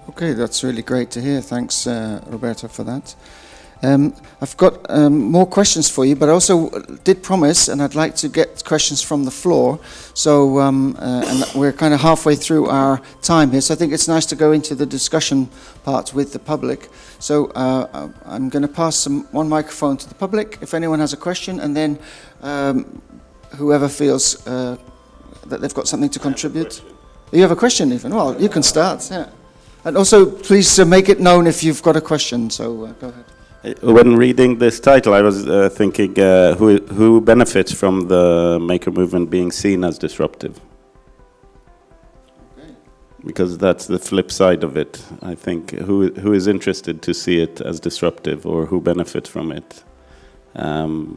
Okay, that's really great to hear. Thanks, Roberto, for that. I've got more questions for you, but I also did promise, and I'd like to get questions from the floor. So, and we're kind of halfway through our time here, so I think it's nice to go into the discussion part with the public. So I'm going to pass one microphone to the public, if anyone has a question, and then whoever feels that they've got something to contribute. You have a question, even? Well, you can start, yeah. And also, please make it known if you've got a question, so go ahead. When reading this title, I was thinking who benefits from the maker movement being seen as disruptive? Okay. Because that's the flip side of it. I think who is interested to see it as disruptive, or who benefits from it?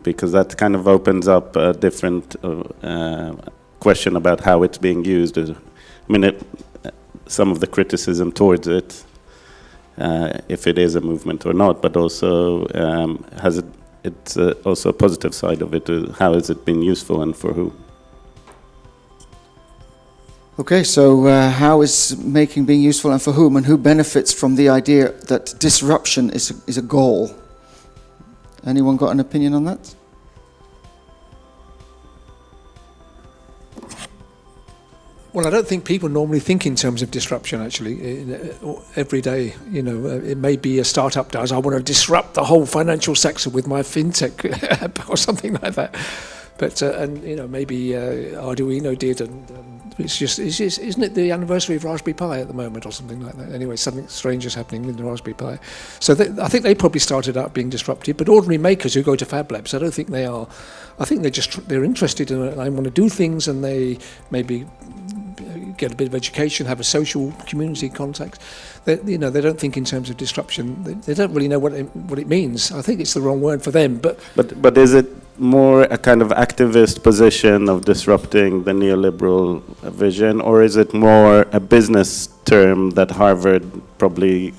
Because that kind of opens up a different question about how it's being used. I mean, some of the criticism towards it. If it is a movement or not, but also has it's also a positive side of it. How has it been useful and for who? Okay, so how is making being useful and for whom, and who benefits from the idea that disruption is a goal? Anyone got an opinion on that? Well, I don't think people normally think in terms of disruption, actually. Every day, you know, it may be a startup does, I want to disrupt the whole financial sector with my fintech app or something like that. But, and, you know, maybe Arduino did, and it's just, isn't it the anniversary of Raspberry Pi at the moment or something like that? Anyway, something strange is happening with the Raspberry Pi. So I think they probably started out being disruptive, but ordinary makers who go to Fab Labs, I don't think they are. I think they're interested in it, and they want to do things, and they maybe get a bit of education, have a social community contact. They don't think in terms of disruption. They don't really know what it means. I think it's the wrong word for them. But is it more a kind of activist position of disrupting the neoliberal vision, or is it more a business term that Harvard probably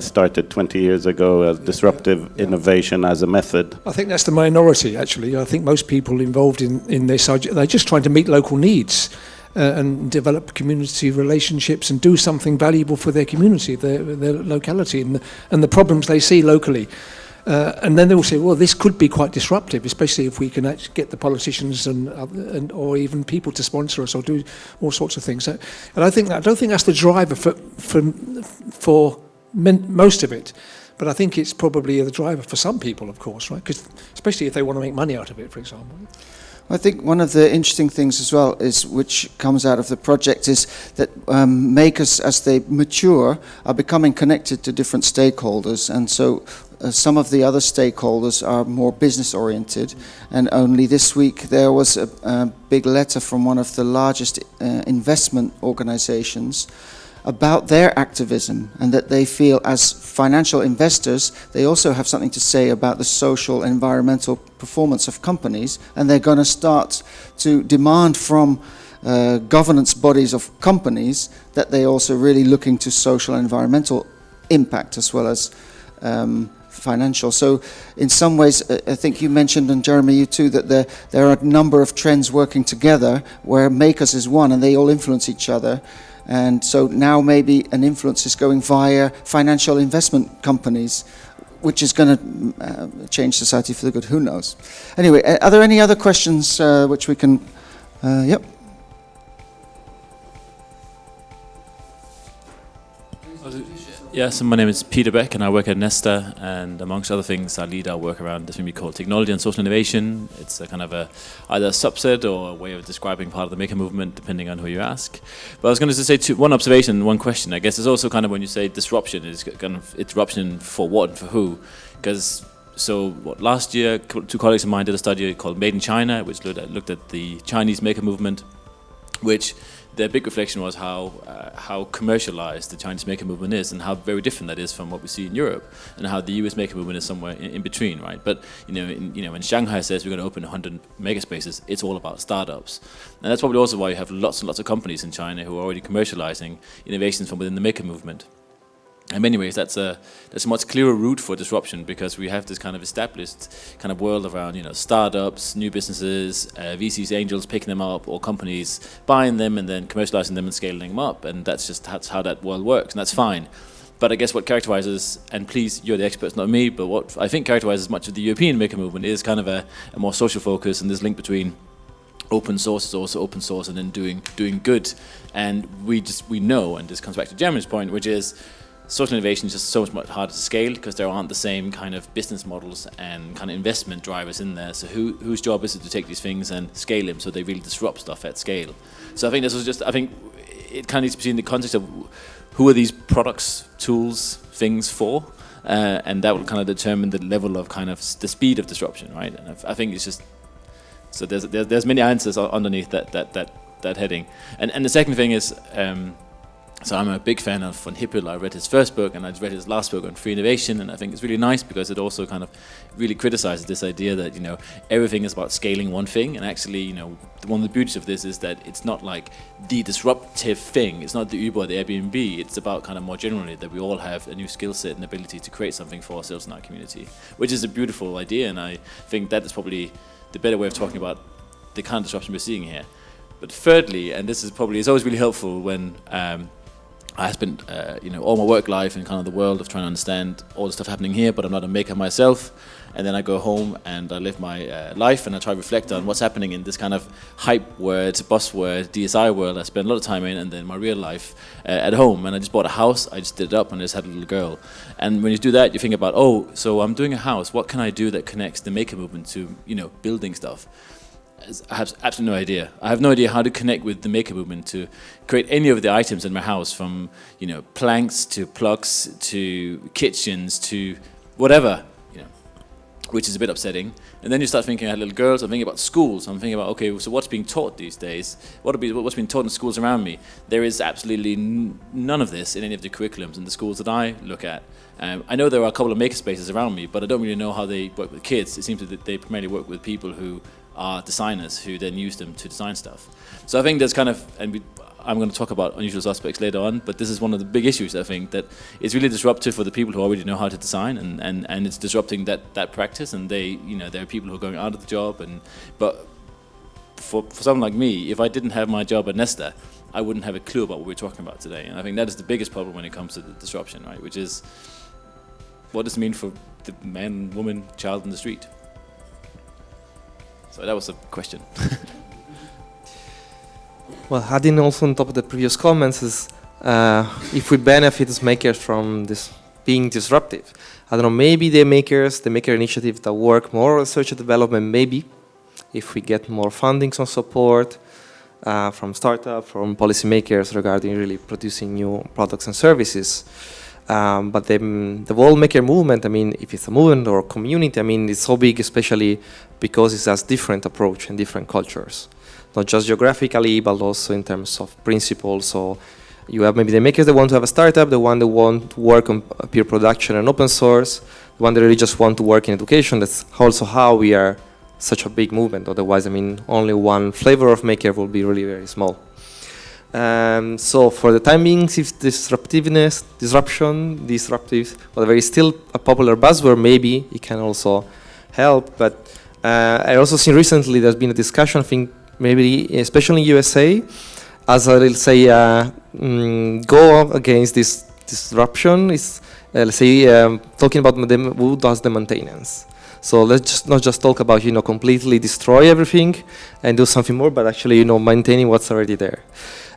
started 20 years ago as disruptive innovation as a method? I think that's the minority, actually. I think most people involved in this they're just trying to meet local needs. And develop community relationships and do something valuable for their community, their locality, and the problems they see locally. And then they will say, well, this could be quite disruptive, especially if we can actually get the politicians and or even people to sponsor us or do all sorts of things. And I don't think that's the driver for most of it. But I think it's probably the driver for some people, of course, right? Because especially if they want to make money out of it, for example. I think one of the interesting things as well is, which comes out of the project, is that makers, as they mature, are becoming connected to different stakeholders, and so some of the other stakeholders are more business oriented. And only this week there was a big letter from one of the largest investment organizations about their activism, and that they feel as financial investors they also have something to say about the social and environmental performance of companies, and they're going to start to demand from governance bodies of companies that they also really look into social and environmental impact as well as financial. So in some ways, I think you mentioned, and Jeremy, you too, that there are a number of trends working together where makers is one and they all influence each other. And so now maybe an influence is going via financial investment companies, which is going to change society for the good. Who knows? Anyway, are there any other questions which we can... Yep. Yeah, so my name is Peter Beck and I work at Nesta, and amongst other things I lead our work around this thing we call technology and social innovation. It's a kind of either a subset or a way of describing part of the maker movement depending on who you ask. But I was going to say one observation, one question. I guess it's also kind of when you say disruption, is kind of disruption for what and for who. Because last year 2 colleagues of mine did a study called Made in China, which looked at the Chinese maker movement, which their big reflection was how commercialized the Chinese maker movement is, and how very different that is from what we see in Europe, and how the US maker movement is somewhere in between, right? But when Shanghai says we're going to open 100 makerspaces, it's all about startups, and that's probably also why you have lots and lots of companies in China who are already commercializing innovations from within the maker movement. In many ways, that's a much clearer route for disruption, because we have this kind of established kind of world around startups, new businesses, VCs, angels picking them up, or companies buying them and then commercializing them and scaling them up, and that's how that world works, and that's fine. But I guess what characterizes, and please, you're the experts, not me, but what I think characterizes much of the European maker movement is kind of a more social focus, and this link between open source is also open source and then doing good. And we know, and this comes back to Jeremy's point, which is social innovation is just so much harder to scale because there aren't the same kind of business models and kind of investment drivers in there. So whose job is it to take these things and scale them so they really disrupt stuff at scale? So I think I think it kind of needs to be in the context of who are these products, tools, things for, and that will kind of determine the level of kind of the speed of disruption, right? And I think it's just, so there's many answers underneath that heading. And the second thing is, so I'm a big fan of von Hippel. I read his first book and I read his last book on free innovation, and I think it's really nice because it also kind of really criticizes this idea that everything is about scaling one thing, and actually one of the beauties of this is that it's not like the disruptive thing. It's not the Uber or the Airbnb. It's about kind of more generally that we all have a new skill set and ability to create something for ourselves in our community, which is a beautiful idea, and I think that is probably the better way of talking about the kind of disruption we're seeing here. But thirdly, and this is probably, it's always really helpful when I spent all my work life in kind of the world of trying to understand all the stuff happening here, but I'm not a maker myself. And then I go home and I live my life and I try to reflect on what's happening in this kind of hype word, buzzword, DSI world I spend a lot of time in, and then my real life at home. And I just bought a house, I just did it up, and I just had a little girl. And when you do that, you think about, so I'm doing a house, what can I do that connects the maker movement to, building stuff? I have absolutely no idea. I have no idea how to connect with the maker movement to create any of the items in my house, from planks to plugs to kitchens to whatever, which is a bit upsetting. And then you start thinking, I had little girls, I'm thinking about schools, I'm thinking about, okay, so what's being taught these days? What's being taught in schools around me? There is absolutely none of this in any of the curriculums in the schools that I look at. I know there are a couple of maker spaces around me, but I don't really know how they work with kids. It seems that they primarily work with people who are designers who then use them to design stuff. So I think there's kind of, I'm going to talk about unusual suspects later on, but this is one of the big issues, I think, that it's really disruptive for the people who already know how to design, and it's disrupting that practice, and there are people who are going out of the job, but for someone like me, if I didn't have my job at Nesta, I wouldn't have a clue about what we're talking about today. And I think that is the biggest problem when it comes to the disruption, right? Which is, what does it mean for the man, woman, child in the street? So that was a question. Well, adding also on top of the previous comments is if we benefit as makers from this being disruptive. I don't know, maybe the maker initiative that work more on research and development, maybe, if we get more funding and support from startups, from policymakers regarding really producing new products and services. But the whole maker movement, I mean, if it's a movement or a community, I mean, it's so big, especially because it has different approach and different cultures. Not just geographically, but also in terms of principles. So you have maybe the makers that want to have a startup, the one that want to work on peer production and open source, the one that really just want to work in education. That's also how we are such a big movement. Otherwise, I mean, only one flavor of maker will be really very small. So for the time being, if disruptive, whatever is still a popular buzzword, maybe it can also help. But I also seen recently there's been a discussion, I think maybe especially in USA, as I will say, go against this disruption is, let's say, talking about who does the maintenance. So let's just not just talk about, completely destroy everything and do something more, but actually, maintaining what's already there.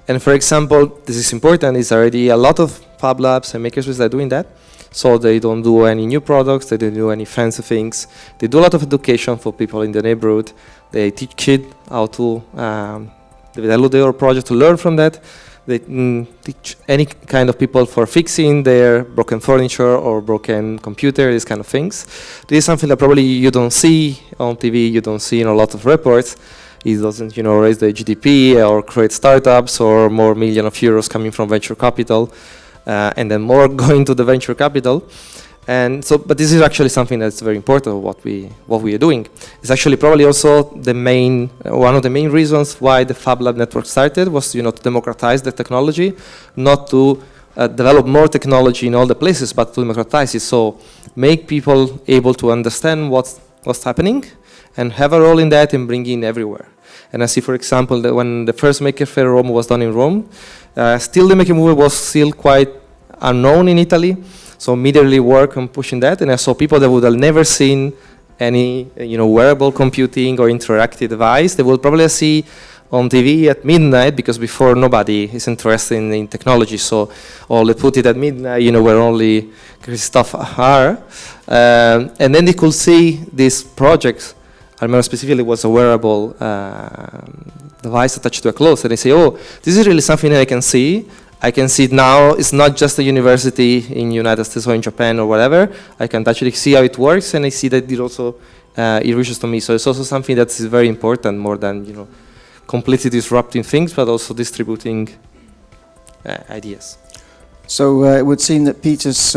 And for example, this is important, is already a lot of Fab Labs and makerspaces that are doing that. So they don't do any new products, they don't do any fancy things. They do a lot of education for people in the neighborhood. They teach kids how to develop their project to learn from that. They teach any kind of people for fixing their broken furniture or broken computer, these kind of things. This is something that probably you don't see on TV, you don't see in a lot of reports. It doesn't, raise the GDP or create startups or more million of euros coming from venture capital, and then more going to the venture capital. And so, but this is actually something that's very important. What we are doing. It's actually probably also one of the main reasons why the Fab Lab network started was, to democratize the technology, not to develop more technology in all the places, but to democratize it. So make people able to understand what's happening, and have a role in that and bring in everywhere. And I see, for example, that when the first Maker Faire Rome was done in Rome, still the maker movement was still quite unknown in Italy. So immediately work on pushing that, and I saw people that would have never seen any, wearable computing or interactive device. They will probably see on TV at midnight, because before nobody is interested in technology. So, they put it at midnight, where only stuff are, and then they could see these projects. I remember specifically it was a wearable device attached to a clothes, and they say, "Oh, this is really something that I can see. I can see it now. It's not just a university in United States or in Japan or whatever. I can actually see how it works, and I see that it also it reaches to me. So it's also something that is very important, more than completely disrupting things, but also distributing ideas. So it would seem that Peter's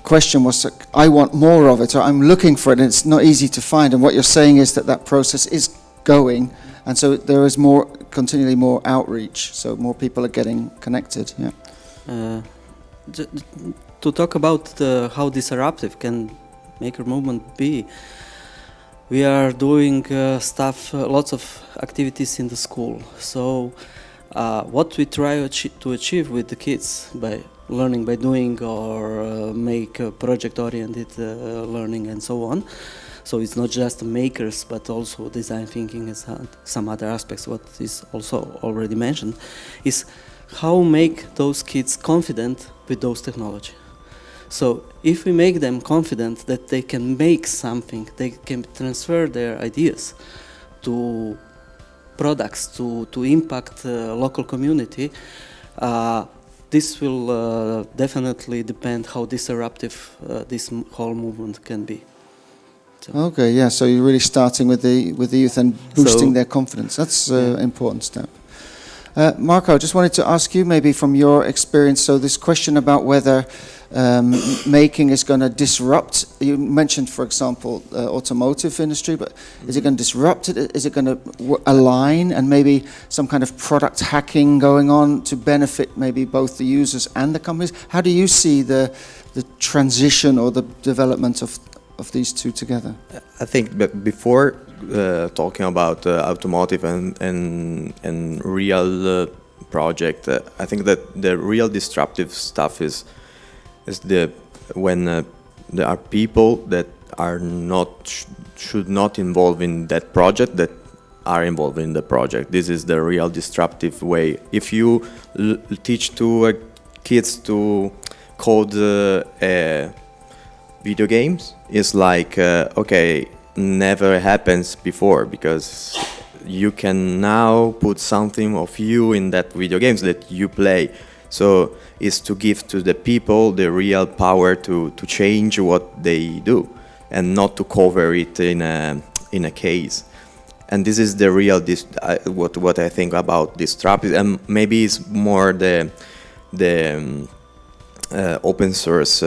question was, I want more of it, or I'm looking for it, and it's not easy to find. And what you're saying is that process is going, and so there is continually more outreach, so more people are getting connected. Yeah. To talk about how disruptive can maker movement be, we are doing lots of activities in the school. So what we try to achieve with the kids by learning by doing, or make project-oriented learning and so on. So it's not just makers, but also design thinking and some other aspects, what is also already mentioned, is how make those kids confident with those technology. So if we make them confident that they can make something, they can transfer their ideas to products, to impact local community, this will definitely depend how disruptive this whole movement can be. So. Okay, yeah. So you're really starting with the youth and boosting their confidence. That's an important step. Marco, I just wanted to ask you, maybe from your experience, so this question about whether making is going to disrupt. You mentioned, for example, automotive industry, but is it going to disrupt it? Is it going to align, and maybe some kind of product hacking going on to benefit maybe both the users and the companies? How do you see the transition or the development of these two together? I think that before talking about automotive and real project, I think that the real disruptive stuff is when there are people that are not should not involve in that project that are involved in the project. This is the real disruptive way. If you teach to kids to code video games, it's like okay, never happens before, because you can now put something of you in that video games that you play. So it's to give to the people the real power to change what they do, and not to cover it in a case. And this is the real what I think about disruptive, and maybe it's more the open source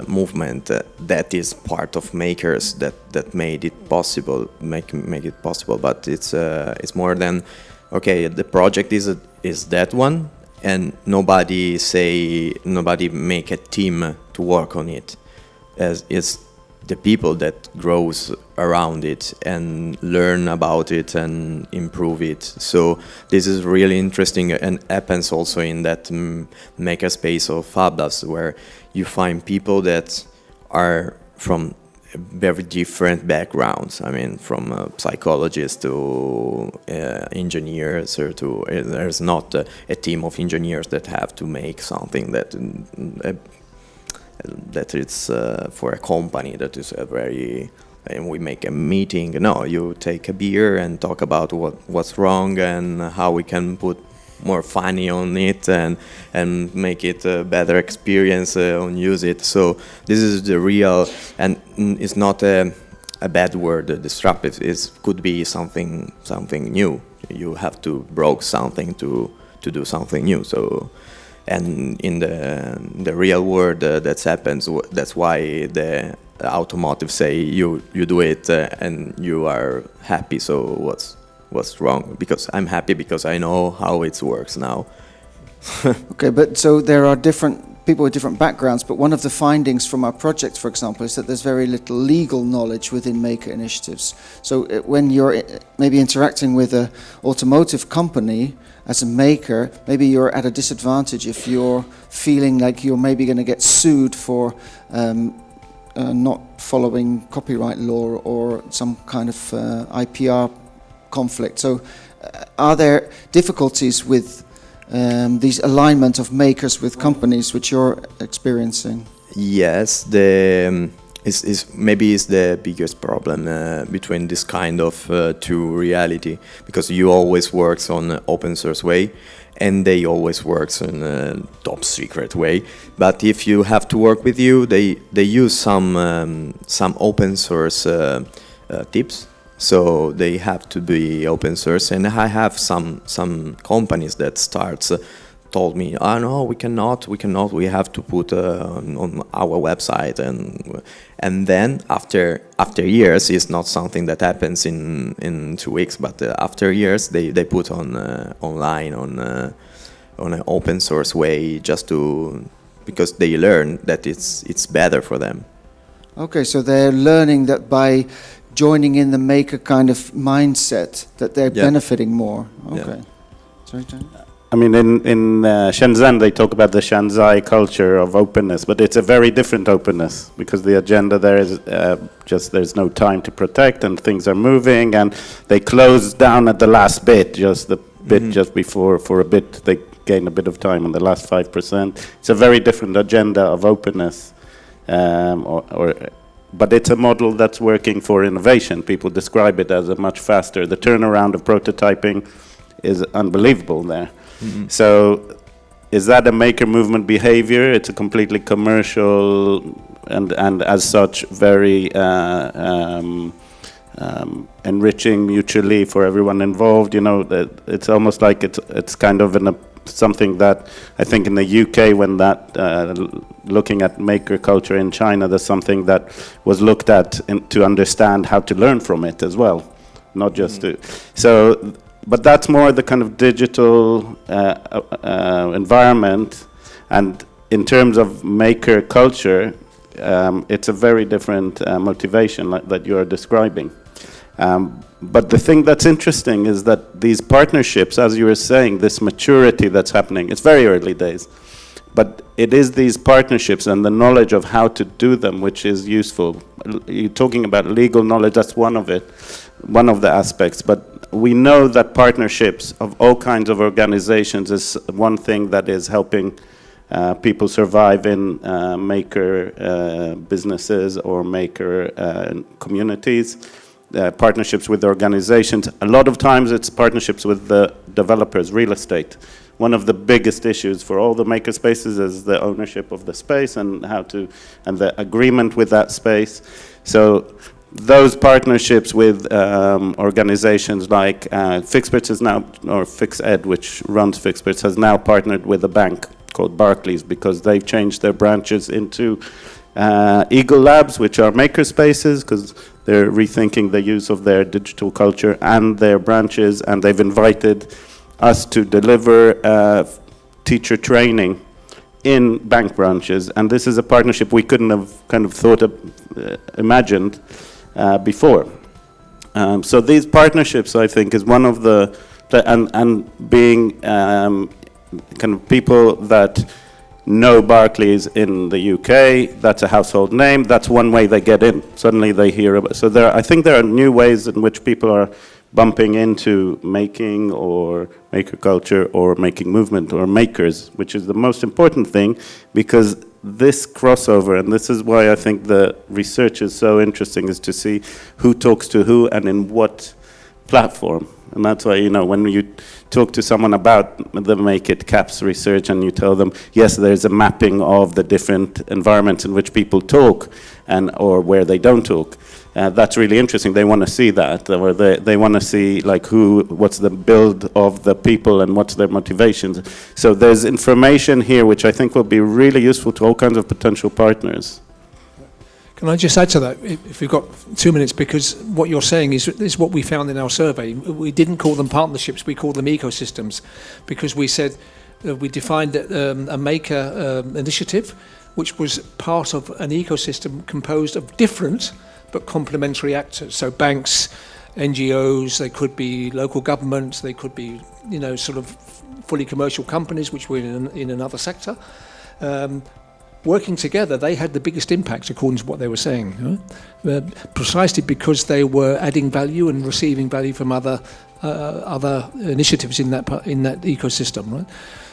movement that is part of makers that made it possible, make it possible. But it's more than okay. The project is that one, and nobody make a team to work on it, as it's the people that grows around it and learn about it and improve it. So this is really interesting, and happens also in that makerspace of Fablabs, where you find people that are from very different backgrounds. I mean, from psychologists to engineers, or to there's not a team of engineers that have to make something that it's for a company that is a very, and we make a meeting. No, you take a beer and talk about what's wrong and how we can put more funny on it and make it a better experience on use it. So this is the real, and it's not a bad word, disruptive. It could be something new. You have to broke something to do something new. So. And in the real world that happens, that's why the automotive say you do it and you are happy. So what's wrong? Because I'm happy because I know how it works now. Okay, but so there are different people with different backgrounds, but one of the findings from our project, for example, is that there's very little legal knowledge within maker initiatives. So when you're maybe interacting with an automotive company as a maker, maybe you're at a disadvantage if you're feeling like you're maybe going to get sued for not following copyright law or some kind of IPR conflict. So are there difficulties with these alignment of makers with companies which you're experiencing? Yes, maybe it's the biggest problem between this kind of two reality, because you always works on open source way, and they always works in a top secret way. But if you have to work with you, they use some open source tips. So they have to be open source, and I have some companies that told me, oh no, we cannot, we have to put on our website, and then after years, it's not something that happens in 2 weeks, but after years they put on online on an open source way, because they learn that it's better for them. Okay, so they're learning that by joining in the maker kind of mindset, that they're benefiting more. Okay. Yeah. Sorry, John? I mean, in Shenzhen, they talk about the Shanzai culture of openness, but it's a very different openness, because the agenda there is there's no time to protect, and things are moving, and they close down at the last bit, just the bit just before, for a bit, they gain a bit of time on the last 5%. It's a very different agenda of openness, but it's a model that's working for innovation. People describe it as a much faster. The turnaround of prototyping is unbelievable there. Mm-hmm. So is that a maker movement behavior? It's a completely commercial and as such very enriching mutually for everyone involved. You know, it's almost like it's kind of something that I think in the UK, when that looking at maker culture in China, there's something that was looked at to understand how to learn from it as well, not just to. So, but that's more the kind of digital environment, and in terms of maker culture, it's a very different motivation that you are describing. But the thing that's interesting is that these partnerships, as you were saying, this maturity that's happening, it's very early days, But it is these partnerships and the knowledge of how to do them which is useful. You're talking about legal knowledge, that's one of it, one of the aspects. But we know that partnerships of all kinds of organizations is one thing that is helping people survive in maker businesses or maker communities. Partnerships with organizations. A lot of times it's partnerships with the developers, real estate. One of the biggest issues for all the maker spaces is the ownership of the space and and the agreement with that space. So those partnerships with organizations like Fixbits is now, or FixEd, which runs Fixbits, has now partnered with a bank called Barclays because they've changed their branches into Eagle Labs, which are maker spaces, because they're rethinking the use of their digital culture and their branches, and they've invited us to deliver teacher training in bank branches. And this is a partnership we couldn't have kind of thought of, imagined before. So these partnerships, I think, is one of and being kind of people that know Barclays in the UK, that's a household name, that's one way they get in. Suddenly they hear about, so I think there are new ways in which people are bumping into making or maker culture or making movement or makers, which is the most important thing, because this crossover, and this is why I think the research is so interesting, is to see who talks to who and in what platform. And that's why, when you talk to someone about the Make It CAPS research and you tell them, yes, there's a mapping of the different environments in which people talk or where they don't talk. That's really interesting. They want to see that, or they want to see what's the build of the people and what's their motivations. So there's information here which I think will be really useful to all kinds of potential partners. Can I just add to that, if we've got 2 minutes, because what you're saying is what we found in our survey. We didn't call them partnerships, we called them ecosystems, because we said, we defined a maker initiative, which was part of an ecosystem composed of different but complementary actors. So banks, NGOs, they could be local governments, they could be, sort of fully commercial companies, which were in another sector. Working together, they had the biggest impact, according to what they were saying, precisely because they were adding value and receiving value from other initiatives in that ecosystem, right?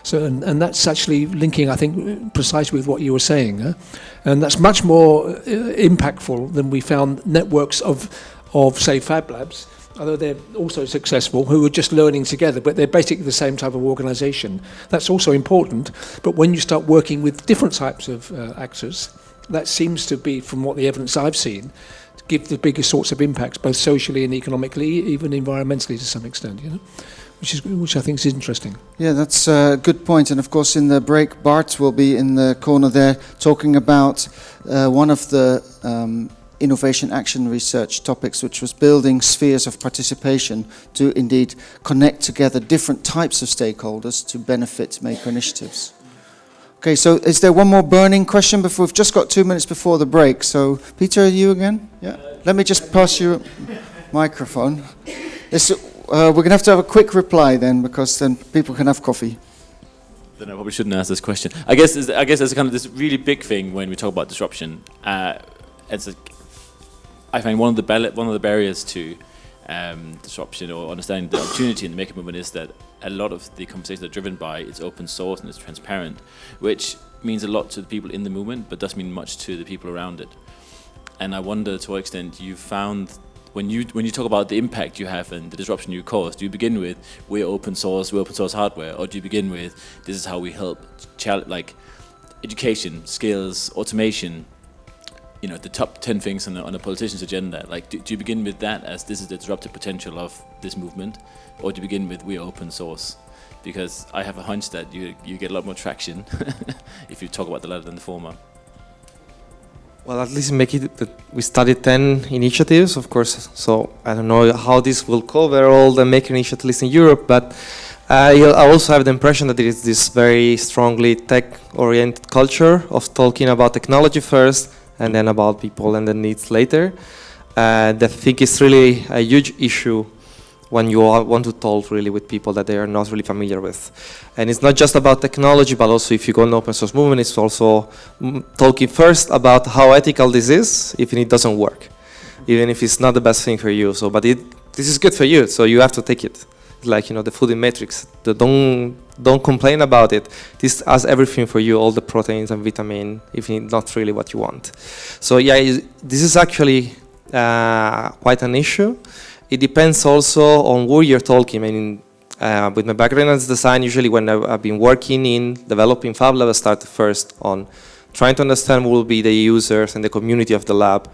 So, and that's actually linking, I think, precisely with what you were saying, and that's much more impactful than we found networks of say Fablabs, although they're also successful, who are just learning together, but they're basically the same type of organisation. That's also important, but when you start working with different types of actors, that seems to be, from what the evidence I've seen, to give the biggest sorts of impacts, both socially and economically, even environmentally to some extent, which I think is interesting. Yeah, that's a good point. And of course, in the break, Bart will be in the corner there talking about one of the innovation action research topics, which was building spheres of participation to indeed connect together different types of stakeholders to benefit maker initiatives. Okay, so is there one more burning question before? We've just got 2 minutes before the break. So Peter, you again? Yeah. Let me just pass you a microphone. We're going to have a quick reply then, because then people can have coffee. Then I probably shouldn't ask this question. I guess there's kind of this really big thing when we talk about disruption. I find one of the barriers to disruption or understanding the opportunity in the maker movement is that a lot of the conversations are driven by it's open source and it's transparent, which means a lot to the people in the movement, but doesn't mean much to the people around it. And I wonder to what extent you found when you talk about the impact you have and the disruption you cause, do you begin with we're open source hardware, or do you begin with this is how we help education, skills, automation? The top 10 things on a politician's agenda. Do you begin with that as this is the disruptive potential of this movement, or do you begin with we're open source? Because I have a hunch that you get a lot more traction if you talk about the latter than the former. Well, at least make it that we studied 10 initiatives, of course. So I don't know how this will cover all the maker initiatives in Europe, but I also have the impression that there is this very strongly tech-oriented culture of talking about technology first, and then about people and the needs later. I think it's really a huge issue when you want to talk really with people that they are not really familiar with. And it's not just about technology, but also if you go in open source movement, it's also talking first about how ethical this is, even if it doesn't work, even if it's not the best thing for you. So, but this is good for you, so you have to take it. Like, you know, the food in matrix. Don't complain about it. This has everything for you, all the proteins and vitamin, even if not really what you want. So yeah, this is actually quite an issue. It depends also on who you're talking. I mean, with my background as design, usually when I've been working in developing Fablab, I start first on trying to understand who will be the users and the community of the lab.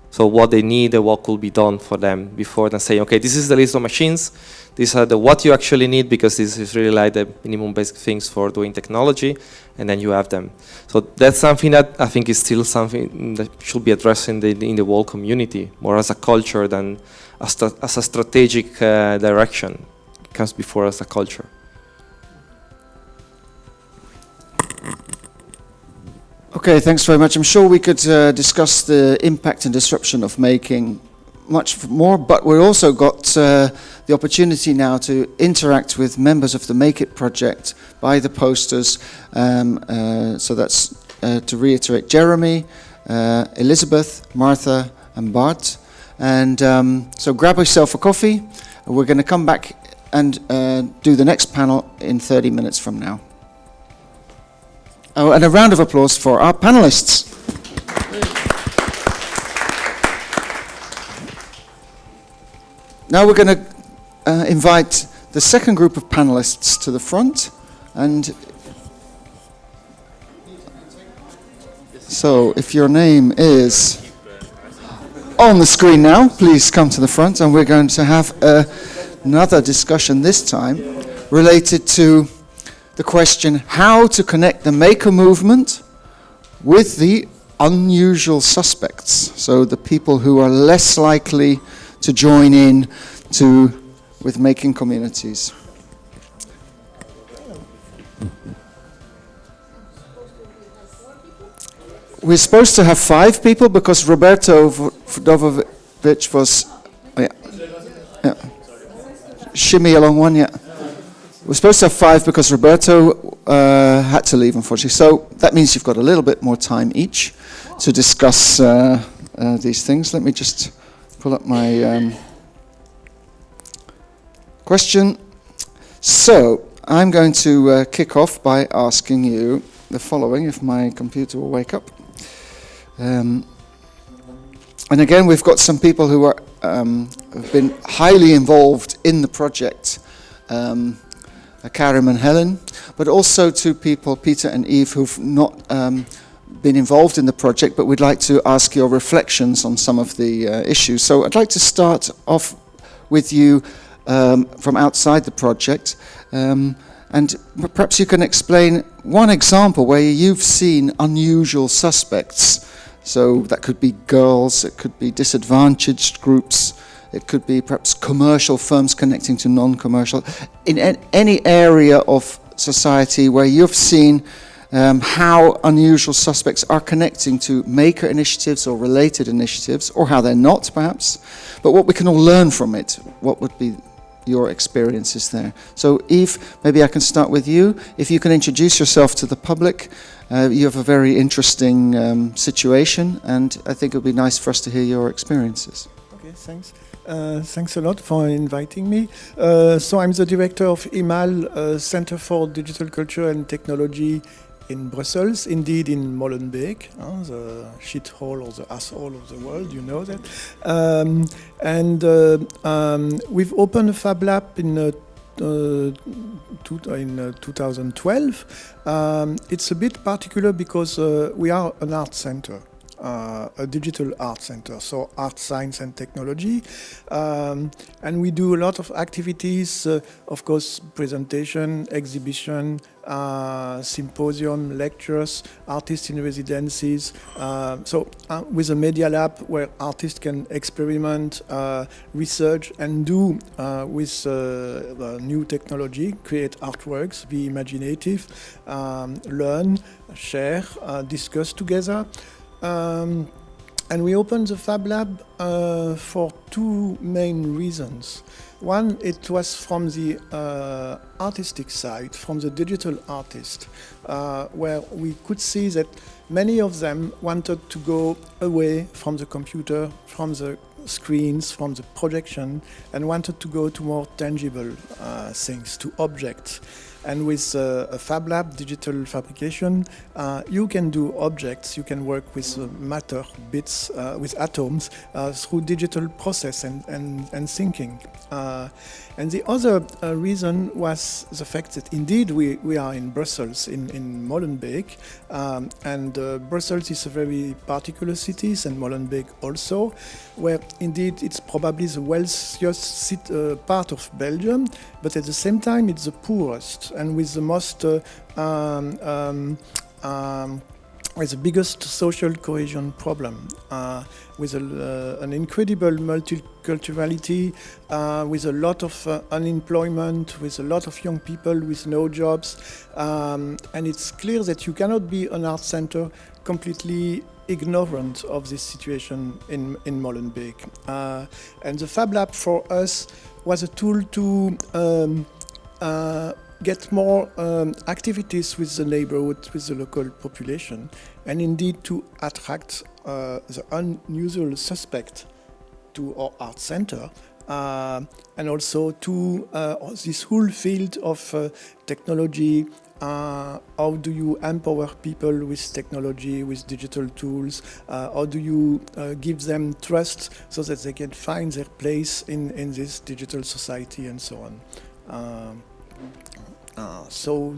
So what they need and what could be done for them before then saying, okay, this is the list of machines. These are the what you actually need, because this is really like the minimum basic things for doing technology, and then you have them. So that's something that I think is still something that should be addressed in the whole community, more as a culture than as a strategic direction. It comes before as a culture. Okay, thanks very much. I'm sure we could discuss the impact and disruption of making much more, but we've also got the opportunity now to interact with members of the Make It project by the posters. So that's to reiterate, Jeremy, Elizabeth, Martha and Bart. And so grab yourself a coffee. We're going to come back and do the next panel in 30 minutes from now. Oh, and a round of applause for our panelists. Now we're going to invite the second group of panelists to the front. And so if your name is on the screen now, please come to the front, and we're going to have another discussion this time related to the question how to connect the maker movement with the unusual suspects, so the people who are less likely to join in with making communities. We're supposed to have 5 people because Roberto Fdovovic was shimmy along one, yeah. We're supposed to have 5 because Roberto had to leave, unfortunately. So that means you've got a little bit more time each to discuss these things. Let me just pull up my question. So I'm going to kick off by asking you the following, if my computer will wake up. And again, we've got some people who are have been highly involved in the project. Karim and Helen, but also 2 people, Peter and Eve, who've not been involved in the project, but we'd like to ask your reflections on some of the issues. So I'd like to start off with you from outside the project, and perhaps you can explain one example where you've seen unusual suspects. So that could be girls, it could be disadvantaged groups, it could be perhaps commercial firms connecting to non-commercial, in any area of society where you've seen how unusual suspects are connecting to maker initiatives or related initiatives, or how they're not perhaps, but what we can all learn from it. What would be your experiences there? So Eve, maybe I can start with you. If you can introduce yourself to the public. You have a very interesting situation, and I think it would be nice for us to hear your experiences. Okay, thanks. Thanks a lot for inviting me. So I'm the director of EMAL, Center for Digital Culture and Technology in Brussels, indeed in Molenbeek, the shithole or the asshole of the world, you know that. We've opened a Fab Lab in 2012. It's a bit particular because we are an art center. A digital art center, so art, science and technology, and we do a lot of activities, of course, presentation, exhibition, symposium, lectures, artists in residencies, with a media lab where artists can experiment, research and do with new technology, create artworks, be imaginative, learn, share, discuss together. And we opened the Fab Lab for two main reasons. One, it was from the artistic side, from the digital artist, where we could see that many of them wanted to go away from the computer, from the screens, from the projection, and wanted to go to more tangible things, to objects. And with a Fab Lab, digital fabrication, you can do objects, you can work with matter, bits, with atoms, through digital process and thinking. And the other reason was the fact that indeed we are in Brussels, in Molenbeek, and Brussels is a very particular city, and Molenbeek also, where indeed it's probably the wealthiest part of Belgium, but at the same time it's the poorest and with the most with the biggest social cohesion problem, with an incredible multiculturality, with a lot of unemployment, with a lot of young people with no jobs, and it's clear that you cannot be an art center completely ignorant of this situation in Molenbeek. And the Fab Lab for us was a tool to get more activities with the neighborhood, with the local population, and indeed to attract the unusual suspect to our art center, and also to this whole field of technology. How do you empower people with technology, with digital tools? How do you give them trust so that they can find their place in this digital society and so on? So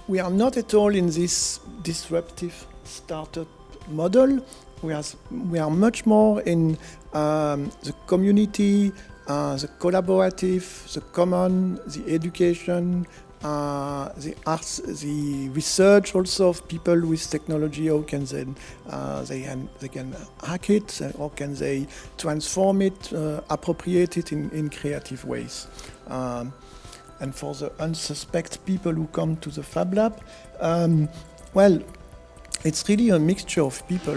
we are not at all in this disruptive startup model. We are much more in the community, the collaborative, the common, the education, the arts, the research also of people with technology. How can they can hack it, or can they transform it, appropriate it in creative ways? And for the unsuspect people who come to the Fab Lab, well, it's really a mixture of people.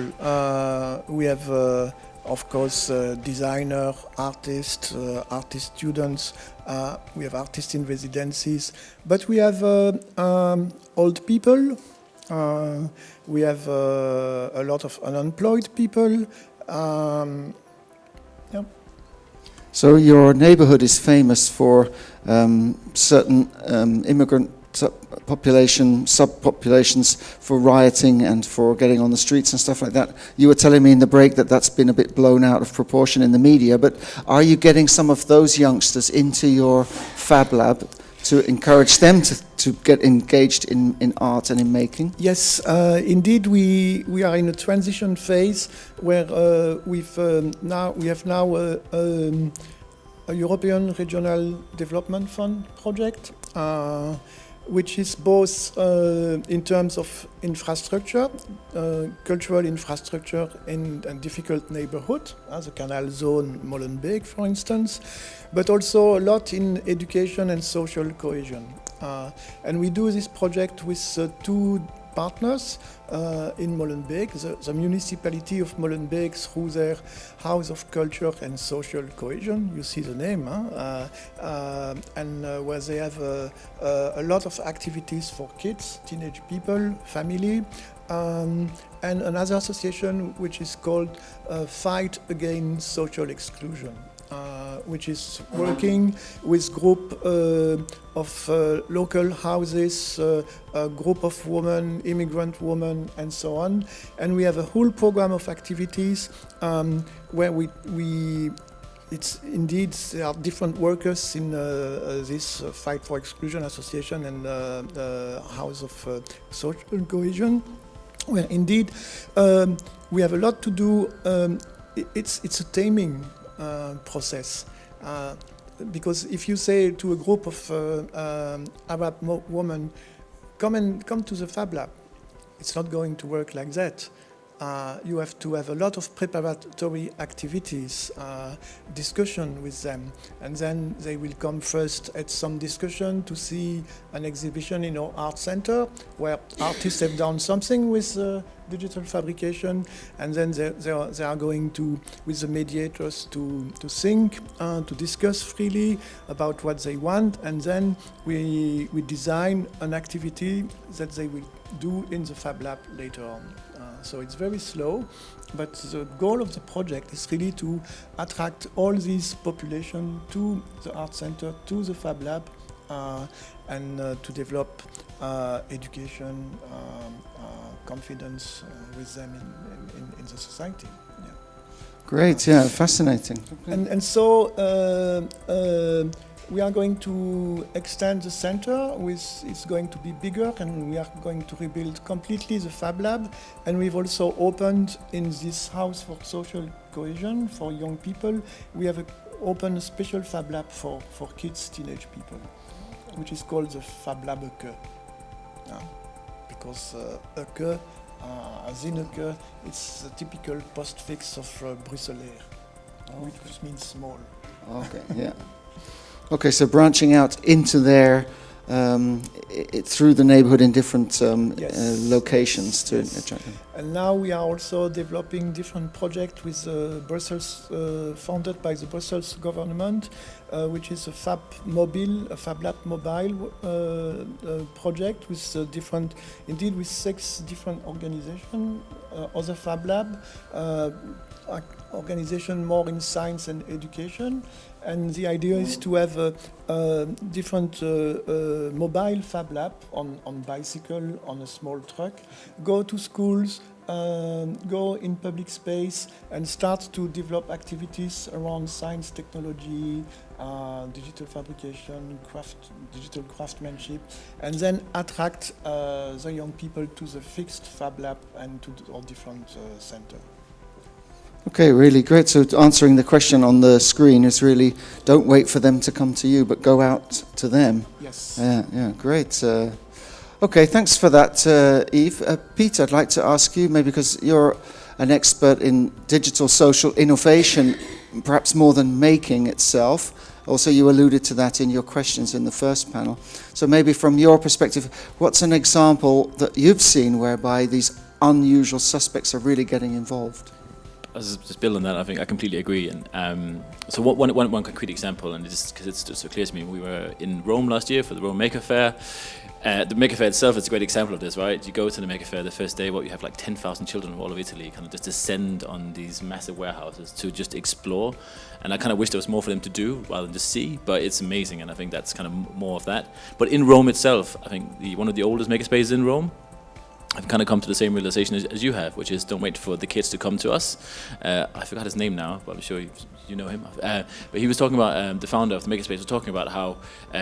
We have, of course, designer, artists, artist students. We have artists in residencies, but we have old people. We have a lot of unemployed people. Yeah. So your neighborhood is famous for certain immigrant subpopulations for rioting and for getting on the streets and stuff like that. You were telling me in the break that that's been a bit blown out of proportion in the media, but are you getting some of those youngsters into your Fab Lab to encourage them to get engaged in art and in making? Yes, indeed, we are in a transition phase where we have now a European Regional Development Fund project, which is both in terms of infrastructure, cultural infrastructure in a difficult neighborhood, as the Canal Zone, Molenbeek, for instance, but also a lot in education and social cohesion. And we do this project with two partners in Molenbeek, the municipality of Molenbeek through their House of Culture and Social Cohesion, you see the name, and where they have a lot of activities for kids, teenage people, family, and another association which is called Fight Against Social Exclusion. Which is working with group of local houses, a group of women, immigrant women, and so on. And we have a whole program of activities where it's indeed, there are different workers in this Fight for Exclusion Association and House of Social Cohesion, where indeed we have a lot to do. It's a taming process, because if you say to a group of Arab women, come to the Fab Lab, it's not going to work like that. you have to have a lot of preparatory activities, discussion with them, and then they will come first at some discussion to see an exhibition in our art center where artists have done something with digital fabrication, and then they are going to, with the mediators, to think, to discuss freely about what they want, and then we design an activity that they will do in the Fab Lab later on. So it's very slow, but the goal of the project is really to attract all these population to the art center, to the Fab Lab, and to develop education, confidence with them in the society. Yeah. Great, yeah, fascinating. And so we are going to extend the center. It's going to be bigger, and we are going to rebuild completely the Fab Lab. And we've also opened in this house for social cohesion for young people. We have opened a special Fab Lab for kids, teenage people, which is called the Fab Lab Eke. Because Eke, Zineke, it's the typical postfix of Bruxelles, which means small. Okay, yeah. Okay, so branching out into there through the neighborhood in different locations to attract them. And now we are also developing different projects with Brussels, funded by the Brussels government, which is a Fab Lab mobile project with different, indeed with 6 different organizations, other Fab Lab, organization more in science and education. And the idea is to have a different mobile Fab Lab on bicycle, on a small truck, go to schools, go in public space and start to develop activities around science, technology, digital fabrication, digital craftsmanship, and then attract the young people to the fixed Fab Lab and to our different centers. Okay, really great. So answering the question on the screen is really, don't wait for them to come to you, but go out to them. Yes. Yeah, great. Okay, thanks for that, Yves. Peter, I'd like to ask you, maybe because you're an expert in digital social innovation, perhaps more than making itself. Also, you alluded to that in your questions in the first panel. So maybe from your perspective, what's an example that you've seen whereby these unusual suspects are really getting involved? I was just building on that. I think I completely agree. And so one concrete example, and just because it's so clear to me, we were in Rome last year for the Rome Maker Faire. The Maker Faire itself is a great example of this, right? You go to the Maker Faire the first day, you have like 10,000 children from all of Italy kind of just descend on these massive warehouses to just explore. And I kind of wish there was more for them to do rather than just see, but it's amazing, and I think that's kind of more of that. But in Rome itself, I think one of the oldest makerspaces in Rome, I've kind of come to the same realization as you have, which is don't wait for the kids to come to us. I forgot his name now, but I'm sure you know him. But he was talking about, the founder of the Makerspace was talking about how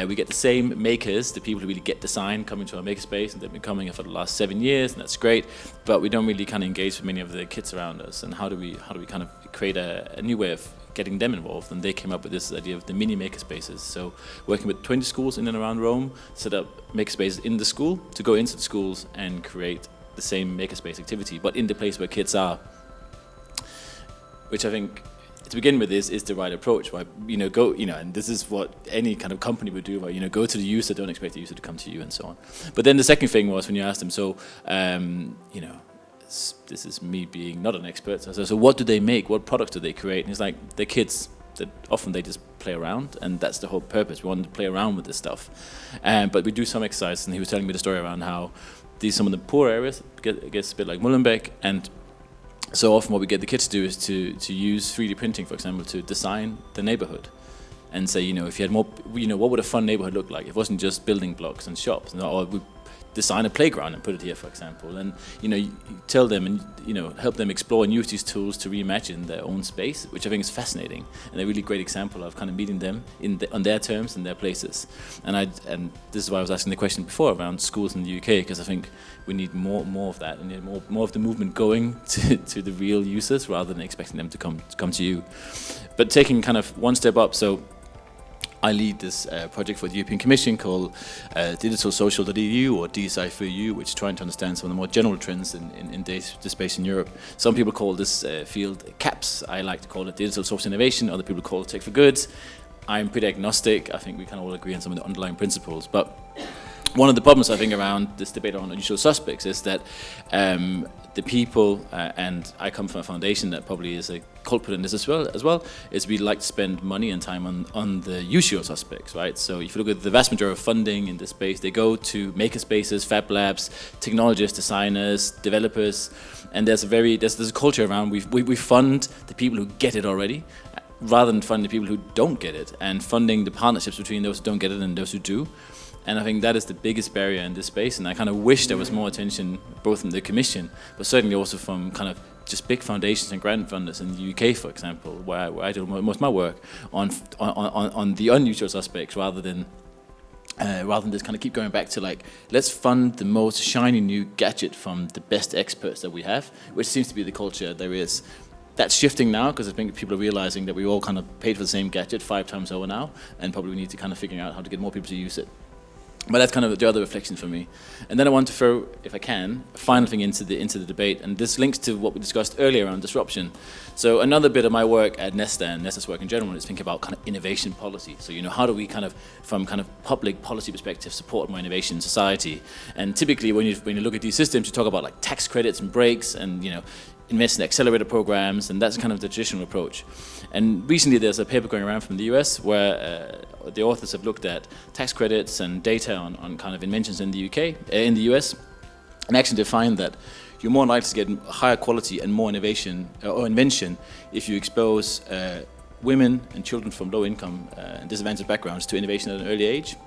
we get the same makers, the people who really get design, coming to our Makerspace, and they've been coming for the last 7 years, and that's great. But we don't really kind of engage with many of the kids around us. And how do we kind of create a new way of getting them involved? And they came up with this idea of the mini makerspaces. So working with 20 schools in and around Rome, set up makerspaces in the school to go into the schools and create the same makerspace activity, but in the place where kids are. Which I think, to begin with, is the right approach. Right? And this is what any kind of company would do. Right? Go to the user, don't expect the user to come to you, and so on. But then the second thing was when you asked them, this is me being not an expert. So what do they make? What products do they create? And it's like, they're kids. That often they just play around, and that's the whole purpose. We want to play around with this stuff. But we do some exercise, and he was telling me the story around how some of the poor areas, I guess a bit like Molenbeek, and so often what we get the kids to do is to use 3D printing, for example, to design the neighborhood. And say, if you had more, what would a fun neighborhood look like? It wasn't just building blocks and shops, or we design a playground and put it here, for example. And you tell them and help them explore and use these tools to reimagine their own space, which I think is fascinating and a really great example of kind of meeting them on their terms and their places. And this is why I was asking the question before around schools in the UK, because I think we need more of that, and need more of the movement going to the real users rather than expecting them to come to you. But taking kind of one step up, so I lead this project for the European Commission called digitalsocial.eu or DSI4EU, which is trying to understand some of the more general trends in the space in Europe. Some people call this field CAPS. I like to call it digital social innovation. Other people call it tech for good. I'm pretty agnostic. I think we kind of all agree on some of the underlying principles. But one of the problems I think around this debate on unusual suspects is that the people, and I come from a foundation that probably is a culprit in this as well, is we like to spend money and time on the usual suspects, right? So if you look at the vast majority of funding in this space, they go to maker spaces, fab labs, technologists, designers, developers, and there's a culture around we fund the people who get it already, rather than funding the people who don't get it, and funding the partnerships between those who don't get it and those who do. And I think that is the biggest barrier in this space, and I kind of wish there was more attention, both from the Commission, but certainly also from kind of just big foundations and grant funders in the UK, for example, where I do most of my work on the unusual suspects, rather than just kind of keep going back to like, let's fund the most shiny new gadget from the best experts that we have, which seems to be the culture there is. That's shifting now, because I think people are realizing that we all kind of paid for the same gadget 5 times over now, and probably we need to kind of figure out how to get more people to use it. But that's kind of the other reflection for me. And then I want to throw, if I can, a final thing into the debate, and this links to what we discussed earlier around disruption. So another bit of my work at Nesta and Nesta's work in general is think about kind of innovation policy. So, you know, how do we kind of, from kind of public policy perspective, support more innovation in society? And typically when you look at these systems, you talk about like tax credits and breaks and, you know, invest in accelerator programs, and that's kind of the traditional approach. And recently there's a paper going around from the US where the authors have looked at tax credits and data on kind of inventions in the in the US, and actually they find that you're more likely to get higher quality and more innovation or invention if you expose women and children from low income and disadvantaged backgrounds to innovation at an early age,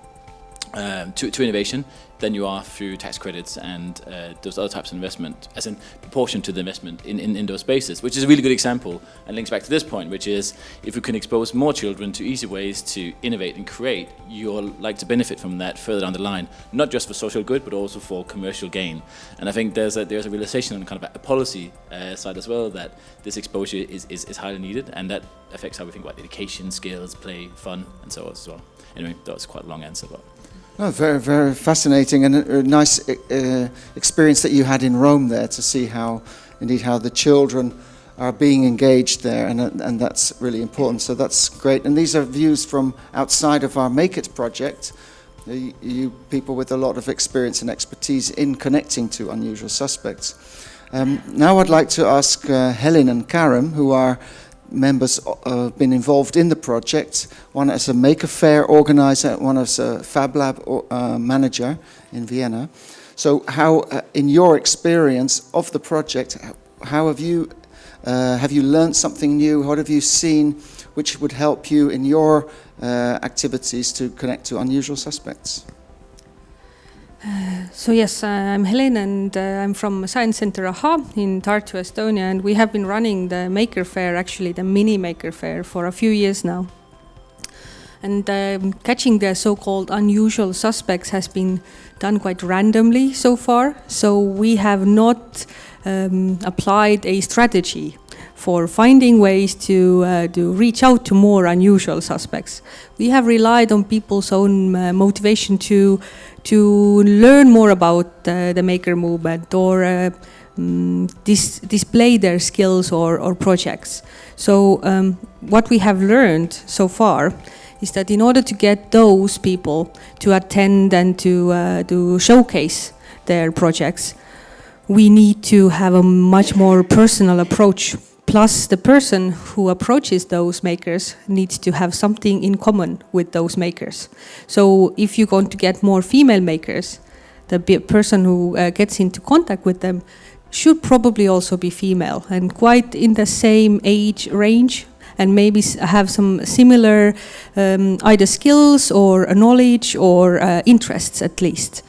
to innovation, than you are through tax credits and those other types of investment, as in proportion to the investment in those spaces, which is a really good example and links back to this point, which is if we can expose more children to easy ways to innovate and create, you'll like to benefit from that further down the line, not just for social good, but also for commercial gain. And I think there's a realization on kind of a policy side as well that this exposure is highly needed, and that affects how we think about education, skills, play, fun, and so on as well. Anyway, that was quite a long answer, but... Oh, very, very fascinating, and a nice experience that you had in Rome there, to see how the children are being engaged there, and that's really important. So that's great. And these are views from outside of our Make It project. You people with a lot of experience and expertise in connecting to unusual suspects. Now I'd like to ask Helen and Karim, who are members have been involved in the project, one as a Maker Fair organizer, one as a Fablab manager in Vienna. So how, in your experience of the project, how have you learned something new? What have you seen which would help you in your activities to connect to unusual suspects? So yes, I'm Helen, and I'm from Science Center AHA in Tartu, Estonia, and we have been running the Maker Fair, actually the mini Maker Fair, for a few years now. And catching the so-called unusual suspects has been done quite randomly so far, so we have not applied a strategy for finding ways to reach out to more unusual suspects. We have relied on people's own motivation to learn more about the maker movement, or display their skills or projects. So what we have learned so far is that in order to get those people to attend and to showcase their projects, we need to have a much more personal approach. Plus, the person who approaches those makers needs to have something in common with those makers. So if you're going to get more female makers, the person who gets into contact with them should probably also be female and quite in the same age range, and maybe have some similar either skills or knowledge or interests at least.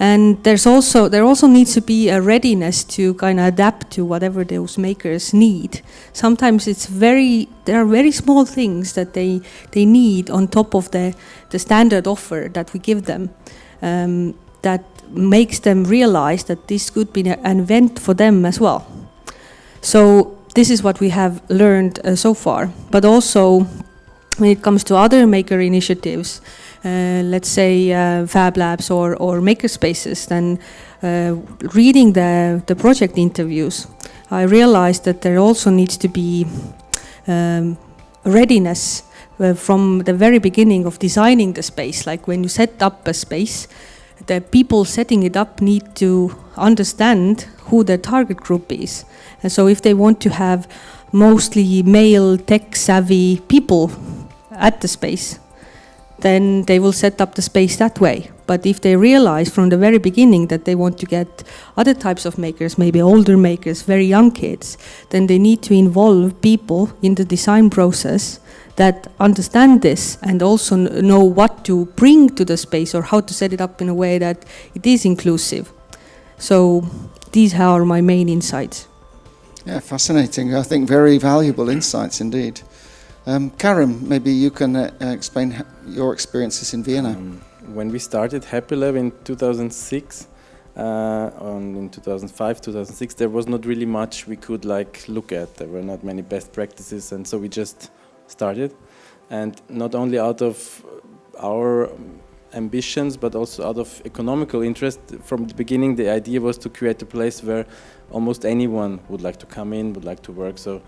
And there also needs to be a readiness to kind of adapt to whatever those makers need. Sometimes there are very small things that they need on top of the standard offer that we give them, that makes them realize that this could be an event for them as well. So this is what we have learned so far. But also when it comes to other maker initiatives, let's say Fablabs or makerspaces, then reading the project interviews, I realized that there also needs to be readiness from the very beginning of designing the space. Like when you set up a space, the people setting it up need to understand who their target group is. And so if they want to have mostly male tech-savvy people at the space, then they will set up the space that way. But if they realize from the very beginning that they want to get other types of makers, maybe older makers, very young kids, then they need to involve people in the design process that understand this and also know what to bring to the space or how to set it up in a way that it is inclusive. So these are my main insights. Yeah, fascinating. I think very valuable insights indeed. Karim, maybe you can explain your experiences in Vienna. When we started Happy Lab in 2006, in 2005, 2006, there was not really much we could look at. There were not many best practices, and so we just started. And not only out of our ambitions, but also out of economical interest. From the beginning, the idea was to create a place where almost anyone would like to come in, would like to work. So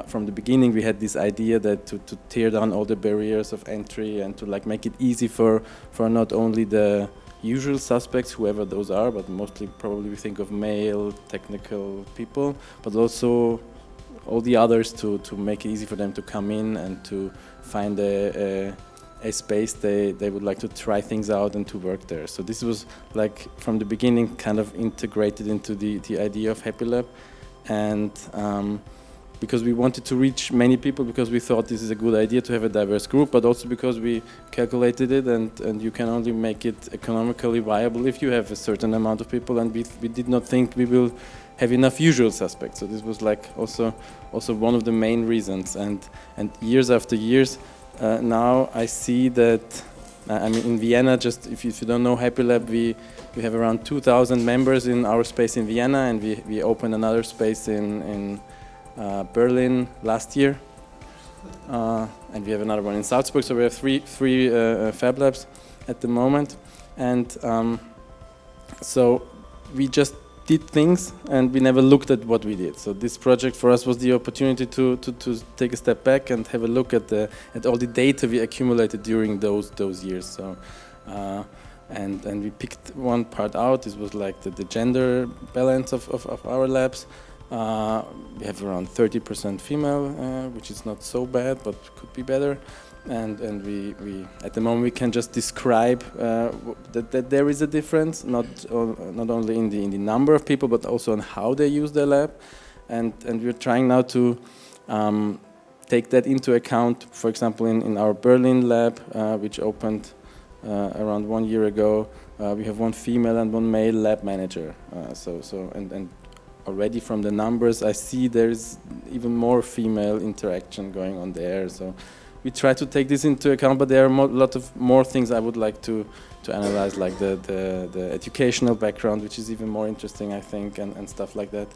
from the beginning, we had this idea that to tear down all the barriers of entry and to make it easy for not only the usual suspects, whoever those are, but mostly probably we think of male technical people, but also all the others to make it easy for them to come in and to find a space they would like to try things out and to work there. So this was from the beginning kind of integrated into the idea of Happy Lab, and because we wanted to reach many people, because we thought this is a good idea to have a diverse group, but also because we calculated it and you can only make it economically viable if you have a certain amount of people, and we did not think we will have enough usual suspects. So this was also one of the main reasons, and years after years, now I see that, in Vienna, just if you don't know Happy Lab, we have around 2,000 members in our space in Vienna, and we opened another space in Berlin last year, and we have another one in Salzburg. So we have three Fab Labs at the moment, and so we just did things and we never looked at what we did. So this project for us was the opportunity to take a step back and have a look at all the data we accumulated during those years. So and we picked one part out. This was the gender balance of our labs. We have around 30% female, which is not so bad, but could be better. And we at the moment we can just describe that there is a difference, not only in the number of people, but also on how they use their lab. And we're trying now to take that into account. For example, in our Berlin lab, which opened around 1 year ago, we have one female and one male lab manager. And already from the numbers, I see there is even more female interaction going on there. So we try to take this into account, but there are a lot of more things I would like to analyze, like the educational background, which is even more interesting, I think, and stuff like that.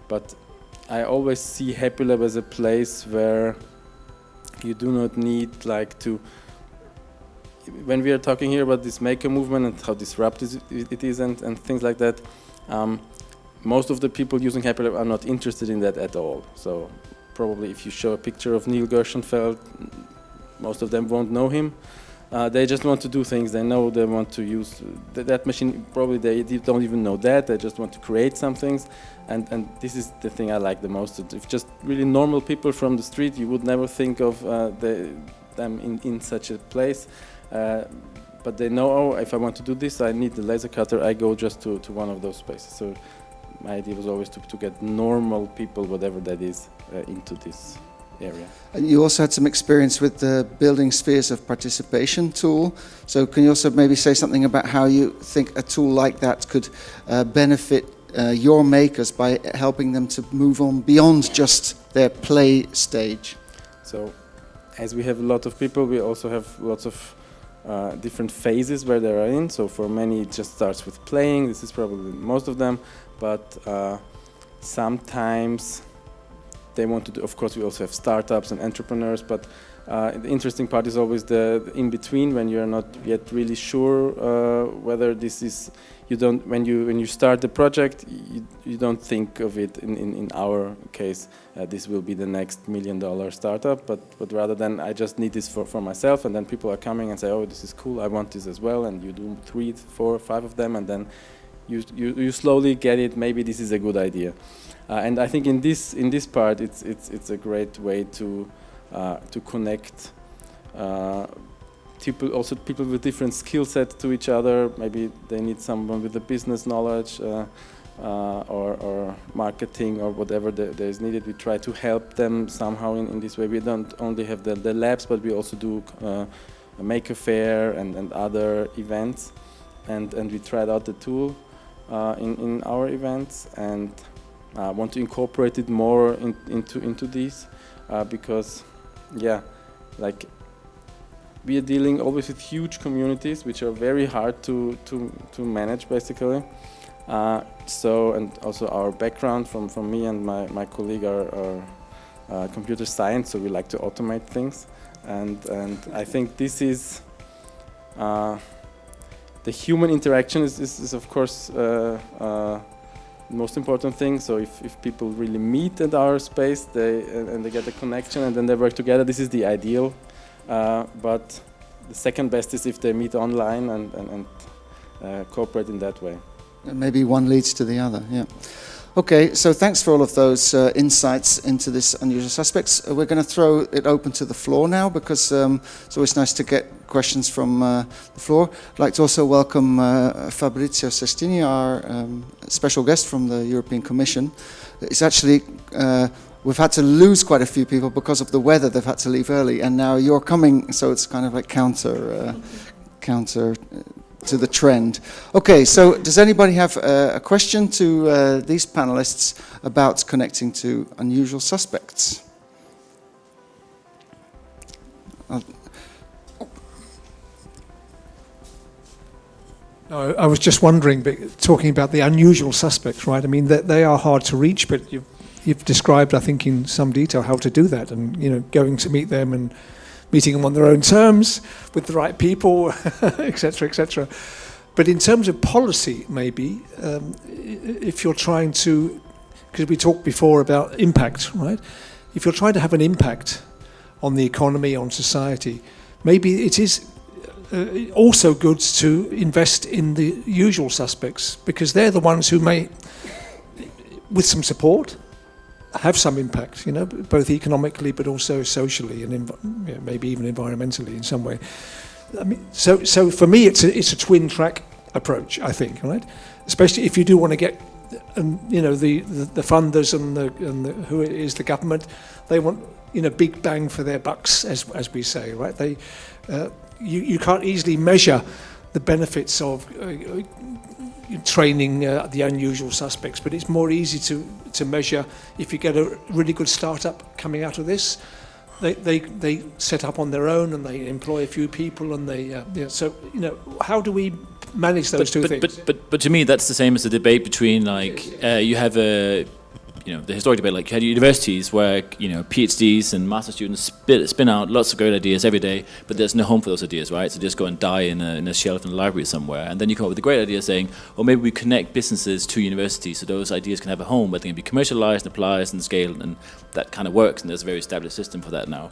But I always see Happy Lab as a place where you do not need to. When we are talking here about this maker movement and how disruptive it is and things like that, most of the people using Happy Lab are not interested in that at all. So probably if you show a picture of Neil Gershenfeld, most of them won't know him. They just want to do things. They know they want to use that machine. Probably they don't even know that. They just want to create some things. And this is the thing I like the most. If just really normal people from the street, you would never think of them in such a place. But they know, oh, if I want to do this, I need the laser cutter. I go just to one of those spaces. So my idea was always to get normal people, whatever that is, into this area. And you also had some experience with the Building Spheres of Participation tool. So can you also maybe say something about how you think a tool like that could benefit your makers by helping them to move on beyond just their play stage? So as we have a lot of people, we also have lots of different phases where they are in. So for many it just starts with playing. This is probably most of them, but sometimes they want to do. Of course, we also have startups and entrepreneurs, but the interesting part is always the in-between, when you're not yet really sure whether this is, when you start the project, you don't think of it in our case, this will be the next $1 million startup, but rather than I just need this for myself, and then people are coming and say, oh, this is cool, I want this as well, and you do 3, 4, 5 of them, and then you slowly get it, maybe this is a good idea. And I think in this part, it's a great way to connect people with different skill sets to each other. Maybe they need someone with the business knowledge or marketing or whatever there is needed. We try to help them somehow in this way. We don't only have the labs, but we also do a maker fair and other events. And we tried out the tool in our events, and want to incorporate it more into these because, yeah, like we are dealing always with huge communities which are very hard to manage, basically. So, and also our background from me and my colleague are computer science, so we like to automate things, and I think this is the human interaction is of course most important thing. So if people really meet at our space, they get a connection and then they work together, this is the ideal. But the second best is if they meet online and cooperate in that way. And maybe one leads to the other, yeah. Okay, so thanks for all of those insights into this unusual suspects. We're going to throw it open to the floor now, because it's always nice to get questions from the floor. I'd like to also welcome Fabrizio Sestini, our special guest from the European Commission. It's actually, we've had to lose quite a few people because of the weather. They've had to leave early, and now you're coming, so it's kind of like counter to the trend. Okay, so does anybody have a question to these panelists about connecting to unusual suspects? No, I was just wondering, talking about the unusual suspects, right? I mean, they are hard to reach, but you've described, I think, in some detail how to do that, and going to meet them and meeting them on their own terms, with the right people, etc., etc. But in terms of policy, maybe, if you're trying to, because we talked before about impact, right? If you're trying to have an impact on the economy, on society, maybe it is also good to invest in the usual suspects, because they're the ones who may, with some support, have some impact, both economically but also socially and maybe even environmentally in some way. I mean, so for me, it's a twin track approach, I think, right? Especially if you do want to get, the funders and the who is the government, they want big bang for their bucks, as we say, right? You can't easily measure the benefits of training the unusual suspects, but it's more easy to measure if you get a really good startup coming out of this. They set up on their own and they employ a few people, and how do we manage those two things? But to me, that's the same as the debate between you have the historic debate, like you had universities where PhDs and master students spin out lots of great ideas every day, but there's no home for those ideas, right? So just go and die in a shelf in a library somewhere, and then you come up with a great idea saying, well, maybe we connect businesses to universities so those ideas can have a home, but they can be commercialized and applied and scaled, and that kind of works, and there's a very established system for that now.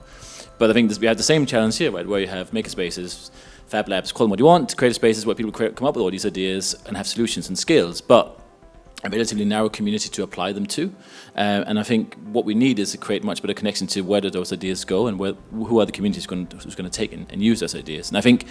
But I think we have the same challenge here, right, where you have makerspaces, Fab Labs, call them what you want, creative spaces where people come up with all these ideas and have solutions and skills, but a relatively narrow community to apply them to, and I think what we need is to create much better connection to where do those ideas go, and who are the communities who's going to take and use those ideas. And I think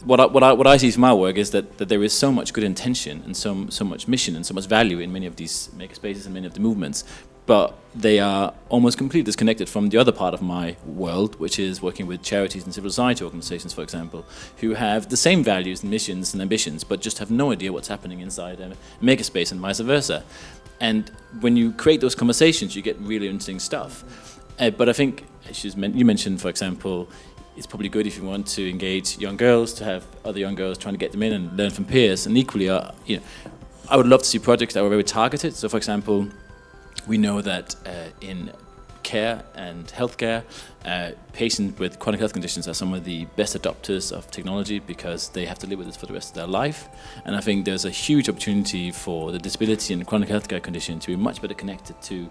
what I see from my work is that there is so much good intention and so much mission and so much value in many of these makerspaces and many of the movements, but they are almost completely disconnected from the other part of my world, which is working with charities and civil society organizations, for example, who have the same values and missions and ambitions, but just have no idea what's happening inside a makerspace and vice versa. And when you create those conversations, you get really interesting stuff. But I think, as you mentioned, for example, it's probably good if you want to engage young girls, to have other young girls trying to get them in and learn from peers. And equally, I would love to see projects that were very targeted. So, for example, we know that in care and healthcare, patients with chronic health conditions are some of the best adopters of technology because they have to live with this for the rest of their life. And I think there's a huge opportunity for the disability and chronic healthcare condition to be much better connected to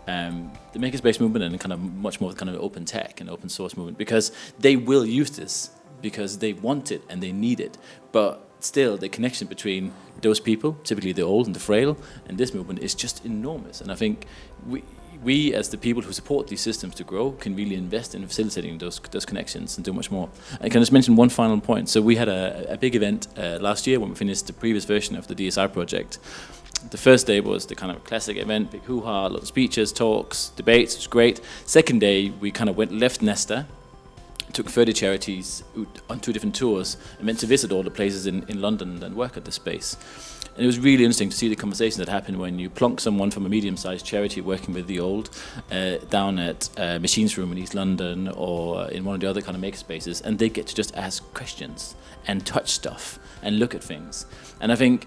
the makerspace movement and kind of much more kind of open tech and open source movement, because they will use this because they want it and they need it. But still, the connection between those people, typically the old and the frail, and this movement is just enormous. And I think we as the people who support these systems to grow can really invest in facilitating those connections and do much more. I can just mention one final point. So we had a big event last year when we finished the previous version of the DSR project. The first day was the kind of classic event, big hoo-ha, a lot of speeches, talks, debates, it was great. Second day, we kind of left Nesta, took 30 charities on 2 different tours and went to visit all the places in London and work at the space. And it was really interesting to see the conversations that happen when you plonk someone from a medium-sized charity working with the old down at Machines Room in East London or in one of the other kind of makerspaces, and they get to just ask questions and touch stuff and look at things. And I think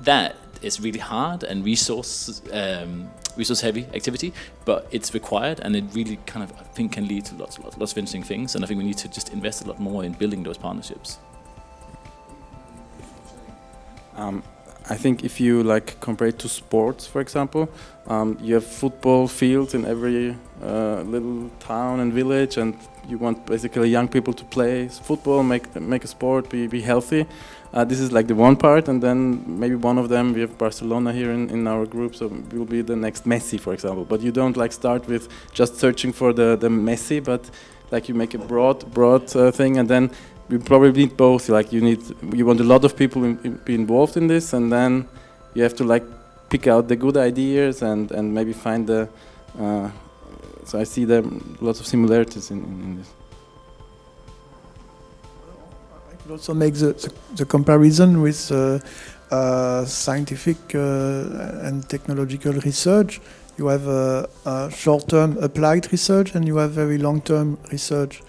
that is really hard and resource-heavy activity, but it's required, and it really kind of, I think, can lead to lots of interesting things. And I think we need to just invest a lot more in building those partnerships. I think if you like compare it to sports, for example, you have football fields in every little town and village, and you want basically young people to play football, make a sport, be healthy. This is like the one part, and then maybe one of them, we have Barcelona here in our group, so we'll be the next Messi, for example. But you don't like start with just searching for the Messi, but like you make a broad thing, and then we probably need both. Like you want a lot of people be involved in this, and then you have to like pick out the good ideas and maybe find the. So I see there lots of similarities in this. I could also make the comparison with scientific and technological research. You have short-term applied research and you have very long-term research.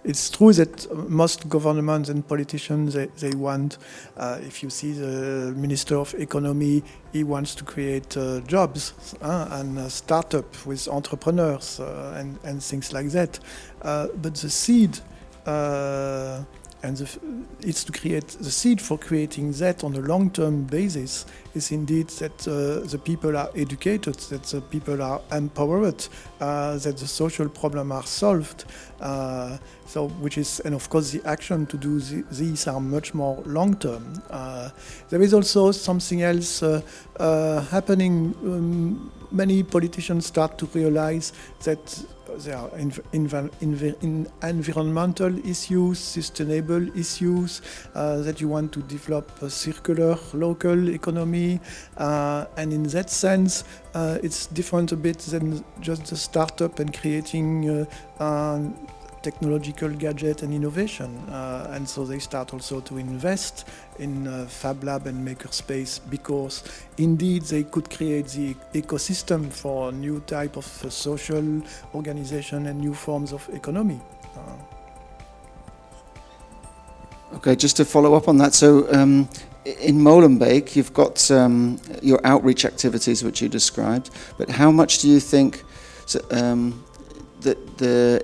It's true that most governments and politicians, they want, if you see the Minister of Economy, he wants to create jobs and startup with entrepreneurs and things like that. But the seed it's to create the seed for creating that on a long-term basis is indeed that the people are educated, that the people are empowered, that the social problems are solved. And of course the action to do these are much more long-term. There is also something else happening. Many politicians start to realize that there are environmental issues, sustainable issues, that you want to develop a circular local economy, and in that sense it's different a bit than just the startup and creating technological gadget and innovation, and so they start also to invest in Fablab and Makerspace because indeed they could create the ecosystem for a new type of social organization and new forms of economy. Okay, just to follow up on that, so in Molenbeek you've got your outreach activities which you described, but how much do you think that the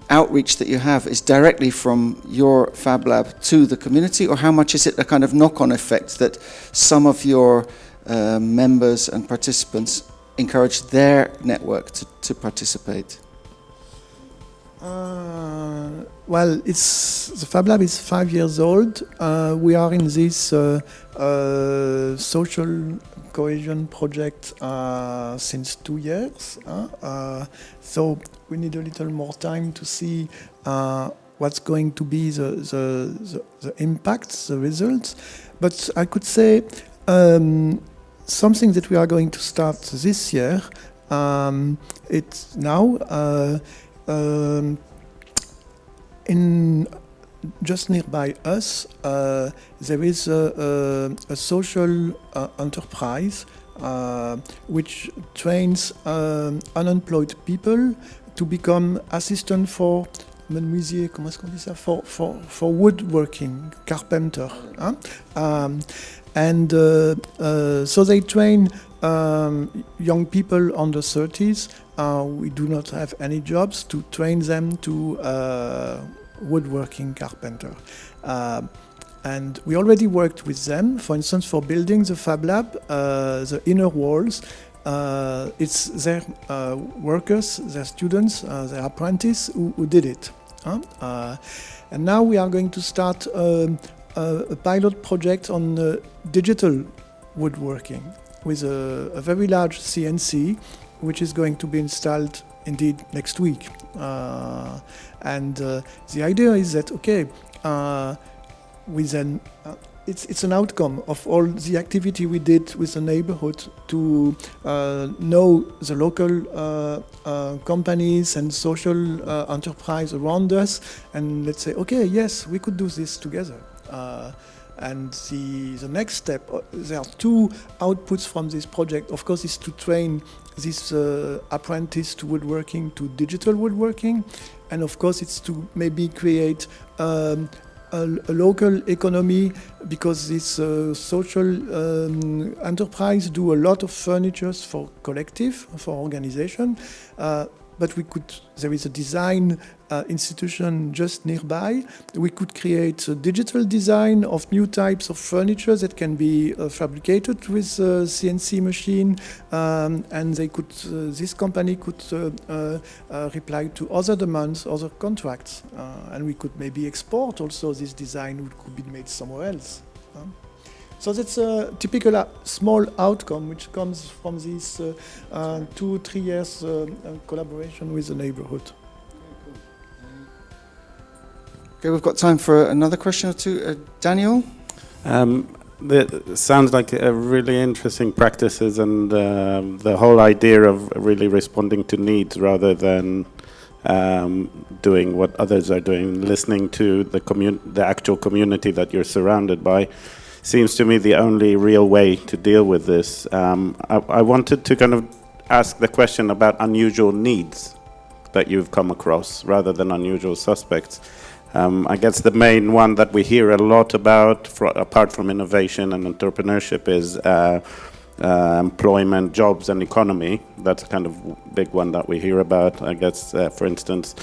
outreach that you have is directly from your Fab Lab to the community, or how much is it a kind of knock-on effect that some of your members and participants encourage their network to participate? Well, the Fab Lab is 5 years old. We are in this social cohesion project since 2 years. So we need a little more time to see what's going to be the impacts, the results. But I could say something that we are going to start this year. It's now in just nearby us, there is a social enterprise which trains unemployed people to become assistant for menuisier, comment est-ce qu'on dit ça? For woodworking, carpenter. And so they train young people under 30s. We do not have any jobs to train them to woodworking carpenter. And we already worked with them, for instance, for building the Fab Lab, the inner walls. It's their workers, their students, their apprentices who did it. And now we are going to start a pilot project on digital woodworking with a very large CNC, which is going to be installed indeed next week. And the idea is that, okay, it's an outcome of all the activity we did with the neighborhood to know the local companies and social enterprise around us, and let's say, okay, yes, we could do this together. And the next step, there are two outputs from this project. Of course, is to train this apprentice to woodworking, to digital woodworking, and of course, it's to maybe create a local economy, because this social enterprise do a lot of furnitures for collective, for organization. But there is a design institution just nearby. We could create a digital design of new types of furniture that can be fabricated with a CNC machine, and this company could reply to other demands, other contracts, and we could maybe export also this design, which could be made somewhere else. So that's a typical small outcome which comes from this 2-3 years collaboration with the neighborhood. Okay, we've got time for another question or two. Daniel? It sounds like a really interesting practices, and the whole idea of really responding to needs rather than doing what others are doing, listening to the actual community that you're surrounded by, seems to me the only real way to deal with this. I wanted to kind of ask the question about unusual needs that you've come across rather than unusual suspects. I guess the main one that we hear a lot about, apart from innovation and entrepreneurship, is employment, jobs and economy. That's kind of big one that we hear about. I guess, for instance,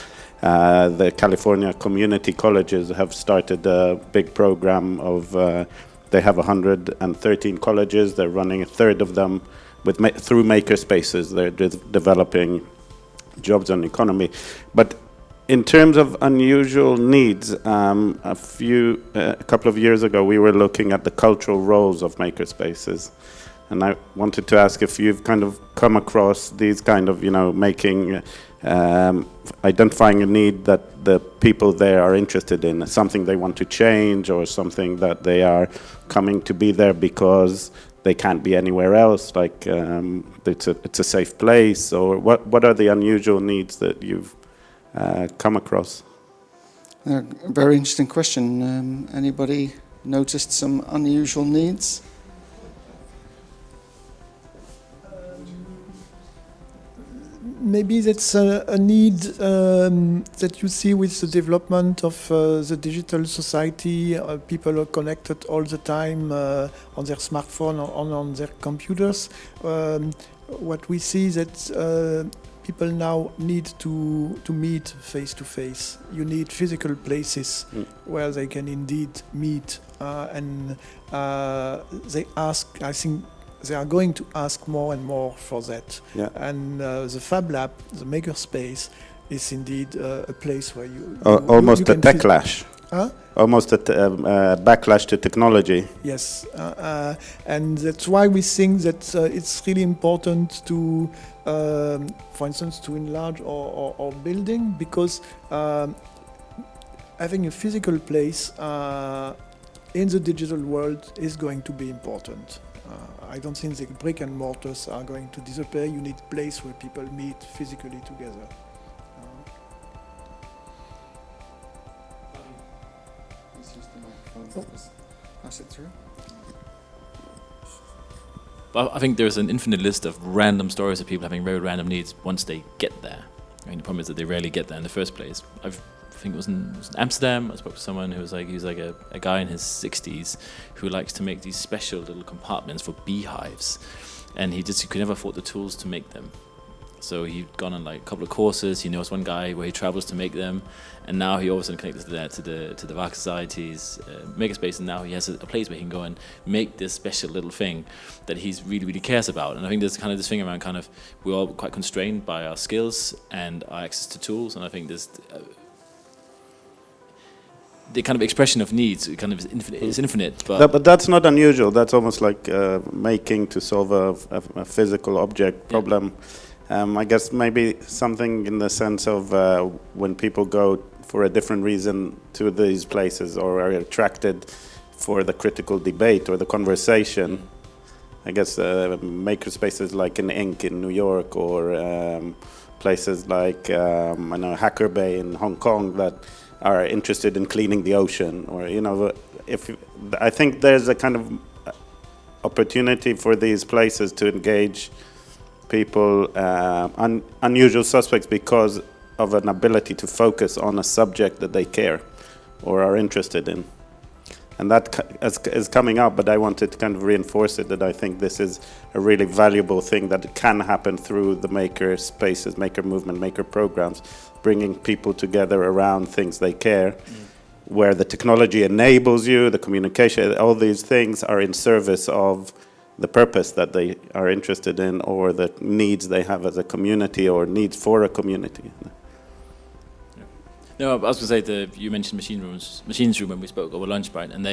the California community colleges have started a big program of they have 113 colleges. They're running a third of them through maker spaces. They're developing jobs and economy. But in terms of unusual needs, a couple of years ago, we were looking at the cultural roles of maker spaces. And I wanted to ask if you've kind of come across these kind of, identifying a need that the people there are interested in, something they want to change, or something that they are coming to be there because they can't be anywhere else, like it's a safe place, or what are the unusual needs that you've come across? A very interesting question. Anybody noticed some unusual needs? Maybe that's a need that you see with the development of the digital society. People are connected all the time on their smartphone or on their computers. What we see that people now need to meet face to face. You need physical places where they can indeed meet, and they ask, I think, they are going to ask more and more for that. Yeah. And the Fab Lab, the makerspace, is indeed a place where you almost you a backlash. Huh? Almost a backlash to technology. Yes, and that's why we think that it's really important to, for instance, to enlarge our building, because having a physical place in the digital world is going to be important. I don't think the brick and mortars are going to disappear. You need a place where people meet physically together. Pass it through. But I think there's an infinite list of random stories of people having very random needs once they get there. I mean, the problem is that they rarely get there in the first place. I've I think it was in Amsterdam. I spoke to someone who was like, he's like a guy in his 60s who likes to make these special little compartments for beehives, and he could never afford the tools to make them. So he'd gone on like a couple of courses. He knows one guy where he travels to make them, and now he all of a sudden connected to the Vac Society's makerspace, and now he has a place where he can go and make this special little thing that he's really cares about. And I think there's kind of this thing around kind of we're all quite constrained by our skills and our access to tools, and I think there's the kind of expression of needs kind of is infinite. But that's not unusual. That's almost like making to solve a physical object problem. I guess maybe something in the sense of when people go for a different reason to these places or are attracted for the critical debate or the conversation. I guess maker spaces like in Ink in New York or places like I know Hacker Bay in Hong Kong that are interested in cleaning the ocean, or I think there's a kind of opportunity for these places to engage people, unusual suspects, because of an ability to focus on a subject that they care or are interested in. And that is coming up, but I wanted to kind of reinforce it, that I think this is a really valuable thing that can happen through the maker spaces, maker movement, maker programs, bringing people together around things they care, where the technology enables you, the communication, all these things are in service of the purpose that they are interested in, or the needs they have as a community, or needs for a community. No, I was going to say, you mentioned machines room when we spoke over lunch, right? And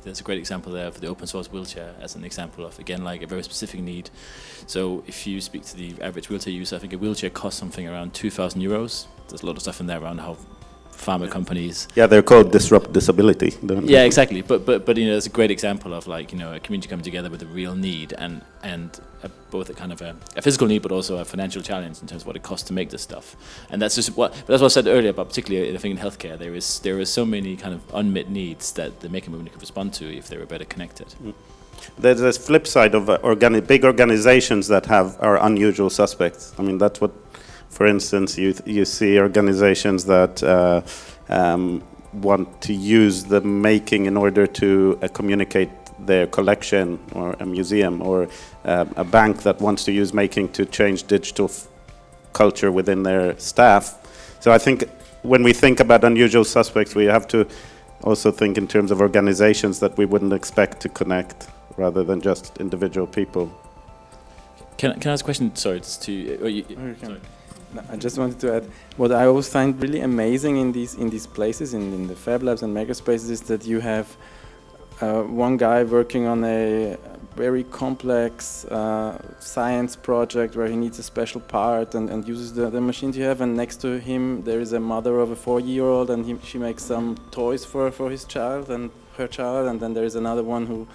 there's a great example there for the open source wheelchair as an example of, again, like a very specific need. So if you speak to the average wheelchair user, I think a wheelchair costs something around 2,000 euros. There's a lot of stuff in there around how pharma companies. Yeah, they're called Disrupt Disability. Yeah, exactly. But it's a great example of like, a community coming together with a real need and both a kind of a physical need, but also a financial challenge in terms of what it costs to make this stuff. And that's just that's what I said earlier, but particularly I think in healthcare, there is so many kind of unmet needs that the maker movement could respond to if they were better connected. There's this flip side of big organizations that are unusual suspects. I mean, that's what, for instance, you see organizations that want to use the making in order to communicate their collection, or a museum, or a bank that wants to use making to change digital culture within their staff. So I think when we think about unusual suspects, we have to also think in terms of organizations that we wouldn't expect to connect, rather than just individual people. Can I ask a question? Sorry, it's to sorry. No, I just wanted to add, what I always find really amazing in these places, in the Fab Labs and makerspaces, is that you have one guy working on a very complex science project where he needs a special part and uses the machines you have, and next to him there is a mother of a 4-year-old, and she makes some toys for his child and her child, and then there is another one who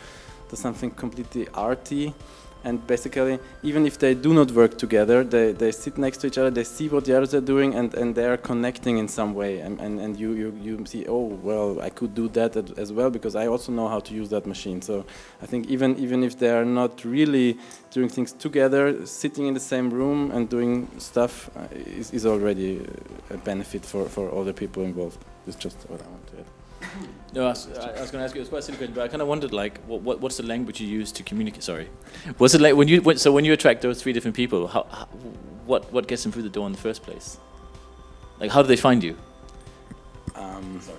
does something completely arty. And basically, even if they do not work together, they sit next to each other, they see what the others are doing, and they are connecting in some way. And you see, oh, well, I could do that as well, because I also know how to use that machine. So I think even if they are not really doing things together, sitting in the same room and doing stuff is already a benefit for all the people involved. It's just what I want to add. No, I was going to ask you, it was quite a silly question, but I kind of wondered, like, what's the language you use to communicate? Sorry, what's it like when you attract those 3 different people? What gets them through the door in the first place? Like, how do they find you? Sorry.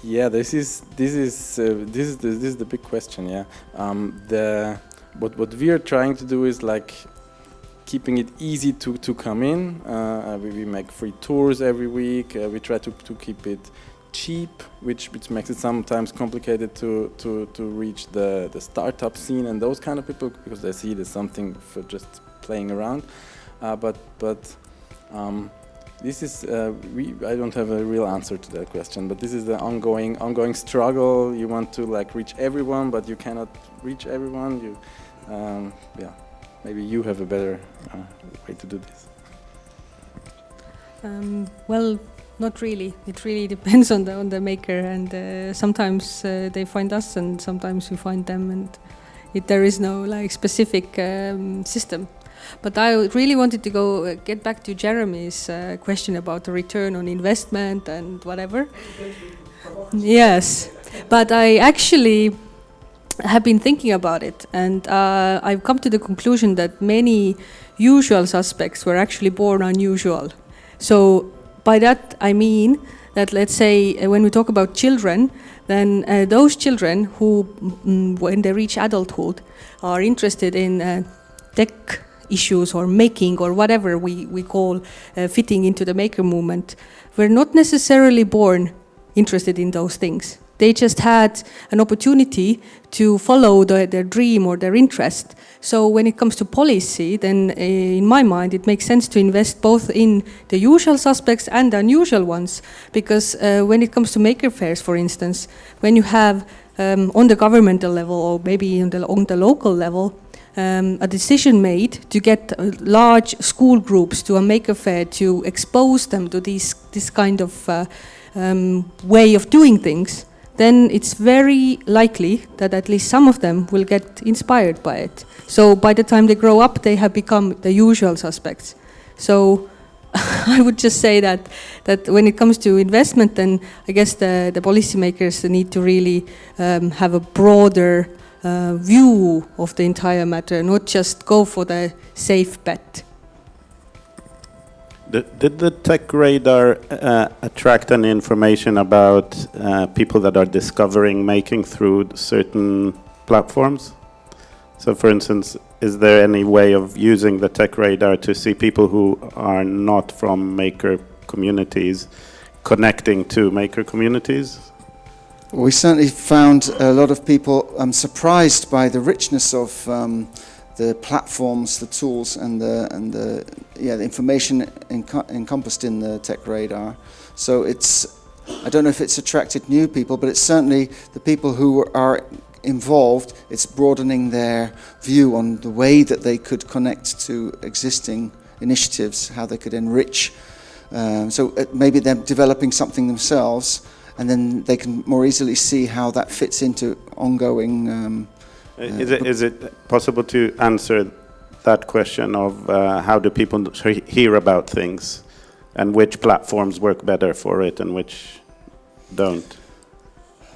Yeah, this is the big question. Yeah, what we are trying to do is like keeping it easy to come in. We make free tours every week. We try to keep it cheap, which makes it sometimes complicated to reach the startup scene and those kind of people, because they see it as something for just playing around. But this is I don't have a real answer to that question. But this is the ongoing struggle. You want to like reach everyone, but you cannot reach everyone. Yeah, maybe you have a better way to do this. Well, not really. It really depends on the maker, and sometimes they find us, and sometimes we find them, and there is no like specific system. But I really wanted to get back to Jeremy's question about the return on investment and whatever. Yes, but I actually have been thinking about it, and I've come to the conclusion that many usual suspects were actually born unusual. So by that I mean that, let's say, when we talk about children, then those children who, when they reach adulthood, are interested in tech issues or making or whatever we call fitting into the maker movement, were not necessarily born interested in those things. They just had an opportunity to follow their dream or their interest. So when it comes to policy, then in my mind, it makes sense to invest both in the usual suspects and the unusual ones. Because when it comes to maker fairs, for instance, when you have on the governmental level or maybe on the local level, a decision made to get large school groups to a maker fair to expose them to this kind of way of doing things, then it's very likely that at least some of them will get inspired by it. So by the time they grow up, they have become the usual suspects. So I would just say that when it comes to investment, then I guess the policymakers need to really have a broader view of the entire matter, not just go for the safe bet. Did the tech radar attract any information about people that are discovering making through certain platforms? So for instance, is there any way of using the tech radar to see people who are not from maker communities connecting to maker communities? We certainly found a lot of people surprised by the richness of the platforms, the tools, and the information encompassed in the tech radar. So I don't know if it's attracted new people, but it's certainly the people who are involved. It's broadening their view on the way that they could connect to existing initiatives, how they could enrich. So maybe they're developing something themselves, and then they can more easily see how that fits into ongoing. Is it possible to answer that question of how do people hear about things, and which platforms work better for it and which don't?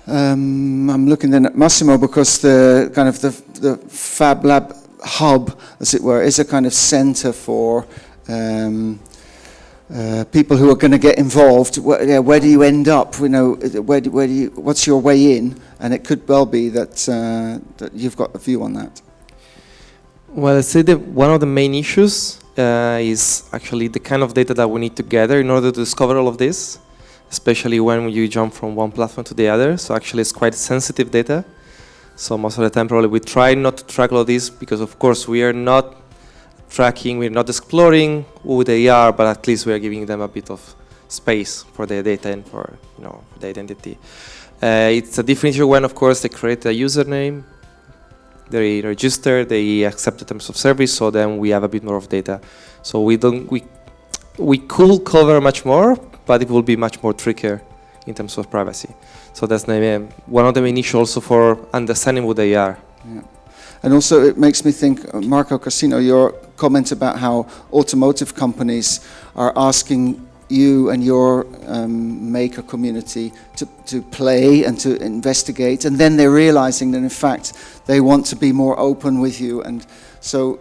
I'm looking then at Massimo, because the kind of the Fablab hub, as it were, is a kind of center for people who are going to get involved. Where do you end up? You know, where do you? What's your way in? And it could well be that that you've got a view on that. Well, I'd say that one of the main issues is actually the kind of data that we need to gather in order to discover all of this, especially when you jump from one platform to the other. So actually it's quite sensitive data. So most of the time probably we try not to track all of this, because of course we are not tracking, we're not exploring who they are, but at least we are giving them a bit of space for their data and for the identity. It's a different issue when, of course, they create a username, they register, they accept the terms of service, so then we have a bit more of data. So we could cover much more, but it will be much more trickier in terms of privacy. So that's one of the main issues also for understanding who they are. Yeah. And also it makes me think, Marco Cassino, your comment about how automotive companies are asking you and your maker community to play and to investigate, and then they're realizing that in fact they want to be more open with you. And so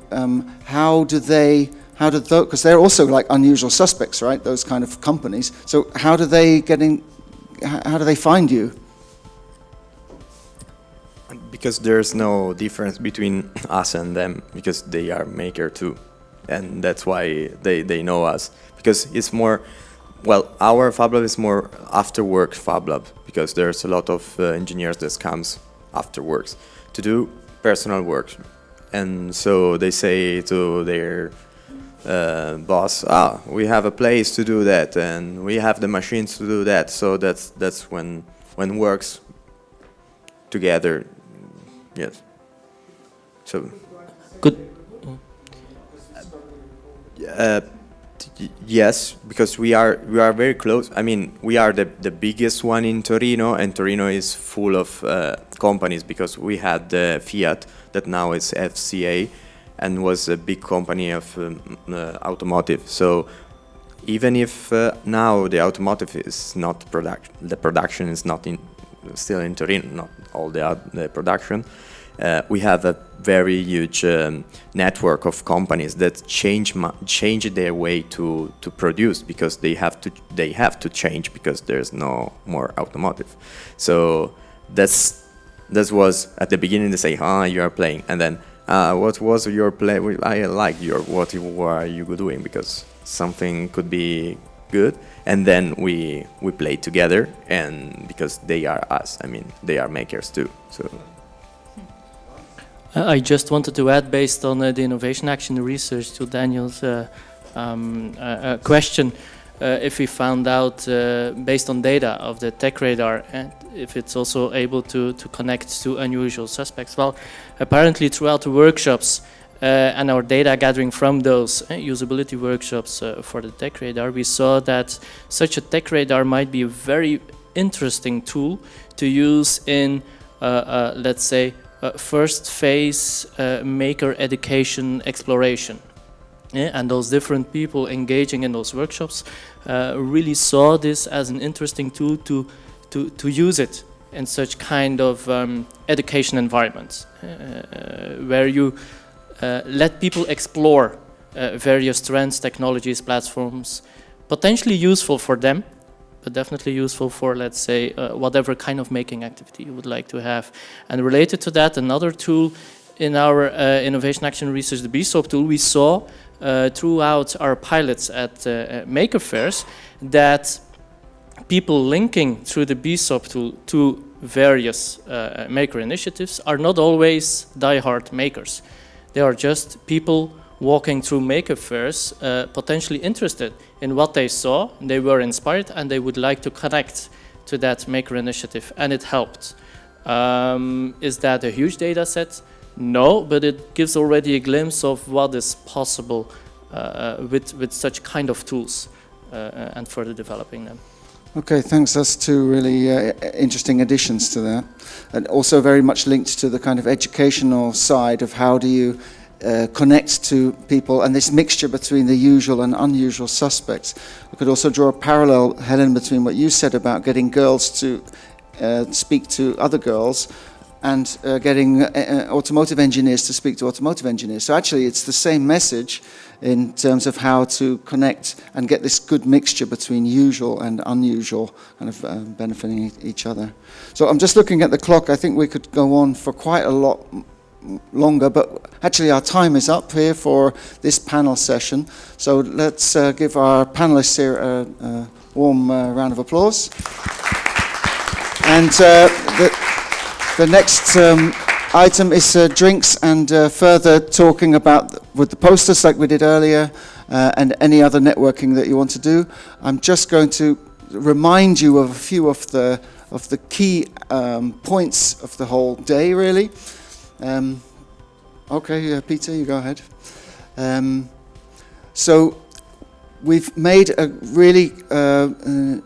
how do those, because they're also like unusual suspects, right, those kind of companies, so how do they find you? Because there's no difference between us and them, because they are maker too, and that's why they know us. Because it's more, well, our Fablab is more after work Fablab, because there's a lot of engineers that comes after works to do personal work, and so they say to their boss, we have a place to do that, and we have the machines to do that. So that's when works together. Yes. So good. Yes, because we are very close. I mean, we are the biggest one in Torino, and Torino is full of companies, because we had the Fiat that now is FCA, and was a big company of automotive. So even if now the automotive is not the production is not still in Turin, not all the production, we have a very huge network of companies that change their way to produce, because they have to change, because there's no more automotive. So that was at the beginning they say, you are playing, and then what was your play? I like what are you doing, because something could be good, and then we play together, and because they are us, I mean they are makers too. So I just wanted to add, based on the innovation action research, to Daniel's question, if we found out based on data of the tech radar, and if it's also able to connect to unusual suspects. Well, apparently throughout the workshops and our data gathering from those usability workshops for the tech radar, we saw that such a tech radar might be a very interesting tool to use in, let's say, first phase maker education exploration. And those different people engaging in those workshops really saw this as an interesting tool to use it in such kind of education environments, where you let people explore various trends, technologies, platforms, potentially useful for them, but definitely useful for, let's say, whatever kind of making activity you would like to have. And related to that, another tool in our innovation action research, the BSOP tool, we saw throughout our pilots at maker fairs that people linking through the BSOP tool to various maker initiatives are not always die-hard makers. They are just people walking through maker fairs, potentially interested in what they saw, they were inspired, and they would like to connect to that maker initiative, and it helped. Is that a huge data set? No, but it gives already a glimpse of what is possible with such kind of tools and further developing them. Okay, thanks. That's two really interesting additions to that. And also very much linked to the kind of educational side of how do you connect to people, and this mixture between the usual and unusual suspects. We could also draw a parallel, Helen, between what you said about getting girls to speak to other girls and getting automotive engineers to speak to automotive engineers. So actually it's the same message in terms of how to connect and get this good mixture between usual and unusual, kind of benefiting each other. So I'm just looking at the clock. I think we could go on for quite a lot longer, but actually our time is up here for this panel session. So let's give our panelists here a warm round of applause. And the next item is drinks and further talking about with the posters like we did earlier, and any other networking that you want to do. I'm just going to remind you of a few of the key points of the whole day, really. Okay, Peter, you go ahead. So we've made a really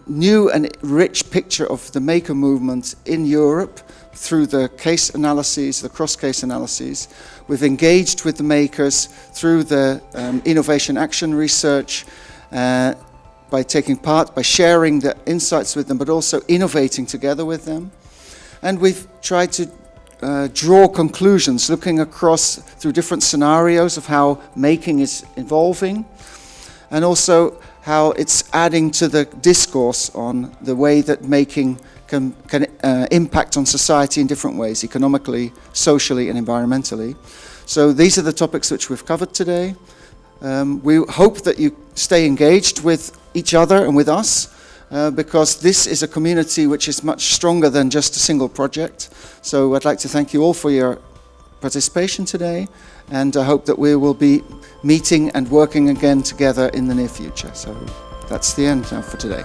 new and rich picture of the maker movement in Europe through the case analyses, the cross-case analyses. We've engaged with the makers through the innovation action research, by taking part, by sharing the insights with them, but also innovating together with them. And we've tried to draw conclusions, looking across through different scenarios of how making is evolving, and also how it's adding to the discourse on the way that making can impact on society in different ways, economically, socially, and environmentally. So these are the topics which we've covered today. We hope that you stay engaged with each other and with us, because this is a community which is much stronger than just a single project. So I'd like to thank you all for your participation today, and I hope that we will be meeting and working again together in the near future. So that's the end now for today.